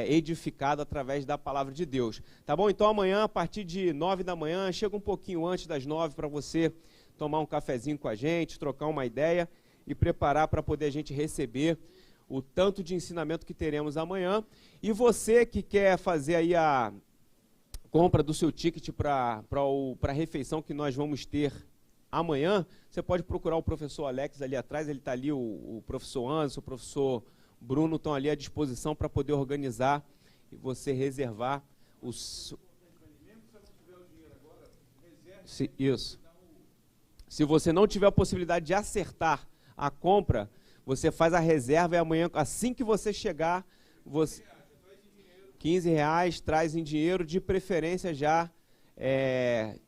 edificado através da Palavra de Deus. Tá bom? Então amanhã, a partir de 9 da manhã, chega um pouquinho antes das 9 para você tomar um cafezinho com a gente, trocar uma ideia e preparar para poder a gente receber o tanto de ensinamento que teremos amanhã. E você que quer fazer aí a compra do seu ticket para a refeição que nós vamos ter amanhã, você pode procurar o professor Alex ali atrás, ele está ali, o professor Anderson, o professor Bruno estão ali à disposição para poder organizar e você reservar os... Isso. Se você não tiver a possibilidade de acertar a compra, você faz a reserva e amanhã, assim que você chegar, você... R$15, traz em dinheiro, de preferência já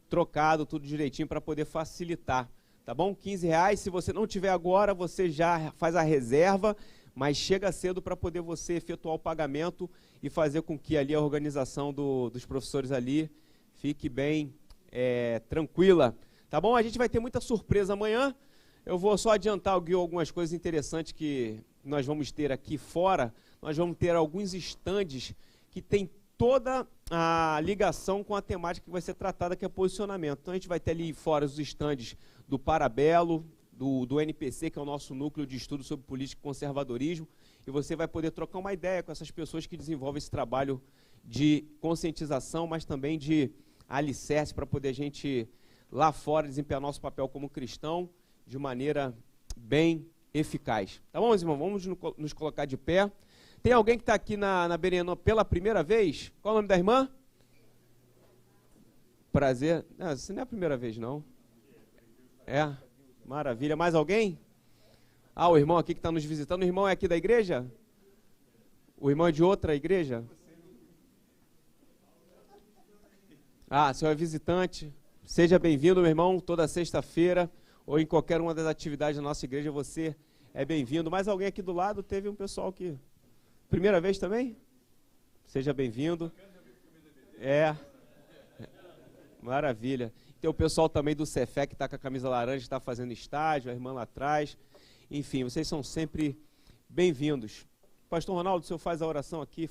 trocado, tudo direitinho para poder facilitar. Tá bom? R$15, se você não tiver agora, você já faz a reserva, mas chega cedo para poder você efetuar o pagamento e fazer com que ali a organização dos professores ali fique bem tranquila. Tá bom? A gente vai ter muita surpresa amanhã. Eu vou só adiantar algumas coisas interessantes que nós vamos ter aqui fora. Nós vamos ter alguns estandes que tem toda a ligação com a temática que vai ser tratada, que é posicionamento. Então a gente vai ter ali fora os estandes do Parabelo, do NPC, que é o nosso núcleo de estudo sobre política e conservadorismo, e você vai poder trocar uma ideia com essas pessoas que desenvolvem esse trabalho de conscientização, mas também de alicerce para poder a gente, lá fora, desempenhar nosso papel como cristão de maneira bem eficaz. Tá bom, meus irmãos? Vamos nos colocar de pé. Tem alguém que está aqui na Bereana pela primeira vez? Qual é o nome da irmã? Prazer. Não, isso não é a primeira vez, não. É? Maravilha. Mais alguém? Ah, o irmão aqui que está nos visitando. O irmão é aqui da igreja? O irmão é de outra igreja? Ah, senhor é visitante. Seja bem-vindo, meu irmão, toda sexta-feira ou em qualquer uma das atividades da nossa igreja, você é bem-vindo. Mais alguém aqui do lado? Teve um pessoal que... Primeira vez também? Seja bem-vindo. Maravilha. Tem o pessoal também do Cefé que está com a camisa laranja, está fazendo estágio, a irmã lá atrás. Enfim, vocês são sempre bem-vindos. Pastor Ronaldo, o senhor faz a oração aqui.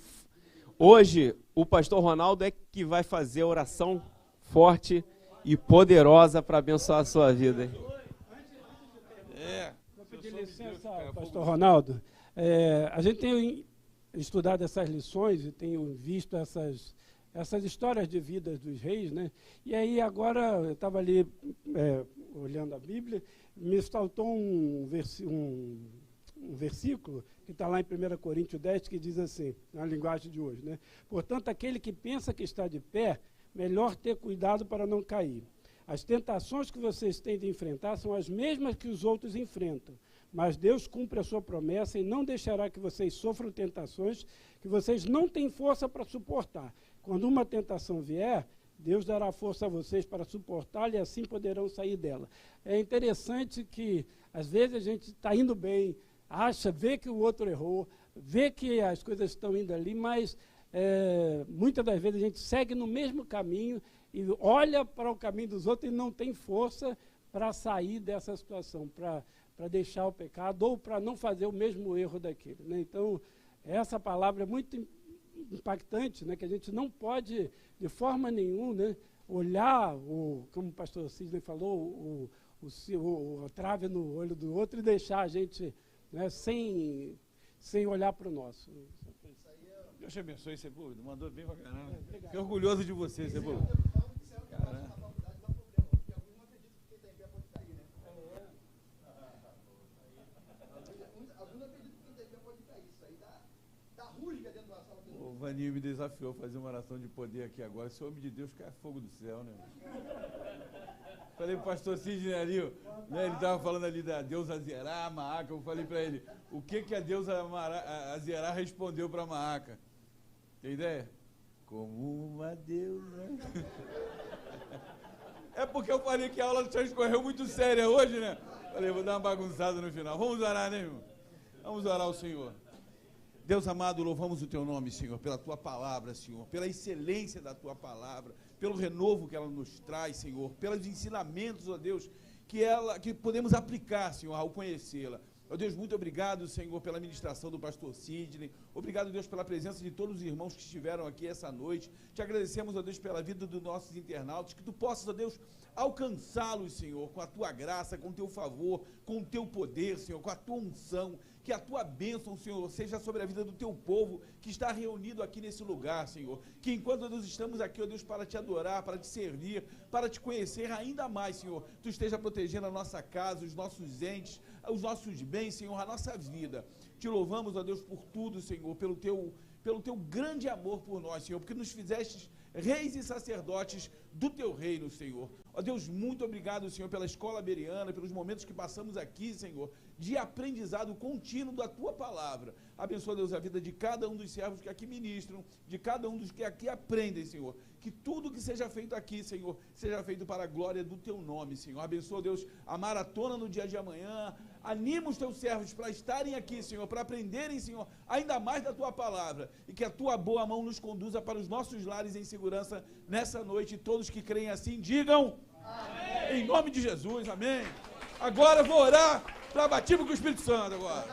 Hoje, o pastor Ronaldo é que vai fazer a oração forte e poderosa para abençoar a sua vida. Hein? Vou pedir licença, pastor Ronaldo. A gente tem estudado essas lições e tenho visto essas histórias de vida dos reis, né? E aí agora eu estava ali olhando a Bíblia, me saltou um versículo que está lá em 1 Coríntios 10, que diz assim, na linguagem de hoje, né? Portanto, aquele que pensa que está de pé, melhor ter cuidado para não cair. As tentações que vocês têm de enfrentar são as mesmas que os outros enfrentam, mas Deus cumpre a sua promessa e não deixará que vocês sofram tentações que vocês não têm força para suportar. Quando uma tentação vier, Deus dará força a vocês para suportá-la e assim poderão sair dela. É interessante que, às vezes, a gente está indo bem, vê que o outro errou, vê que as coisas estão indo ali, mas muitas das vezes a gente segue no mesmo caminho e olha para o caminho dos outros e não tem força para sair dessa situação, para deixar o pecado ou para não fazer o mesmo erro daquele, né? Então, essa palavra é muito impactante, né, que a gente não pode, de forma nenhuma, né, olhar, como o pastor Sidney falou, a trave no olho do outro e deixar a gente, né, sem olhar para o nosso. Deus te abençoe, Sepúlveda. Mandou bem pra caramba. Fiquei orgulhoso de você, Sepúlveda. O Vaninho me desafiou a fazer uma oração de poder aqui agora. Esse homem de Deus cai fogo do céu, né? Falei pro pastor Sidney ali, né, ele estava falando ali da deusa Azerá, a Maaca. Eu falei para ele, o que a deusa Azerá respondeu para a Maaca? Tem ideia? Como uma deusa. É porque eu falei que a aula transcorreu muito séria hoje, né? Falei, vou dar uma bagunçada no final. Vamos orar, né, irmão? Vamos orar ao Senhor. Deus amado, louvamos o Teu nome, Senhor, pela Tua palavra, Senhor, pela excelência da Tua palavra, pelo renovo que ela nos traz, Senhor, pelos ensinamentos, ó Deus, que podemos aplicar, Senhor, ao conhecê-la. Ó Deus, muito obrigado, Senhor, pela ministração do pastor Sidney. Obrigado, Deus, pela presença de todos os irmãos que estiveram aqui essa noite. Te agradecemos, ó Deus, pela vida dos nossos internautas, que Tu possas, ó Deus, alcançá-los, Senhor, com a Tua graça, com o Teu favor, com o Teu poder, Senhor, com a Tua unção. Que a Tua bênção, Senhor, seja sobre a vida do Teu povo que está reunido aqui nesse lugar, Senhor. Que enquanto nós estamos aqui, ó Deus, para Te adorar, para Te servir, para Te conhecer ainda mais, Senhor, Tu esteja protegendo a nossa casa, os nossos entes, os nossos bens, Senhor, a nossa vida. Te louvamos, ó Deus, por tudo, Senhor, pelo Teu grande amor por nós, Senhor, porque nos fizeste reis e sacerdotes do Teu reino, Senhor. Ó Deus, muito obrigado, Senhor, pela escola beriana, pelos momentos que passamos aqui, Senhor, de aprendizado contínuo da Tua palavra. Abençoa, Deus, a vida de cada um dos servos que aqui ministram, de cada um dos que aqui aprendem, Senhor. Que tudo que seja feito aqui, Senhor, seja feito para a glória do Teu nome, Senhor. Abençoa, Deus, a maratona no dia de amanhã. Anima os Teus servos para estarem aqui, Senhor, para aprenderem, Senhor, ainda mais da Tua palavra. E que a Tua boa mão nos conduza para os nossos lares em segurança nessa noite. E todos que creem assim, digam amém. Em nome de Jesus, amém. Agora eu vou orar para batismo com o Espírito Santo agora.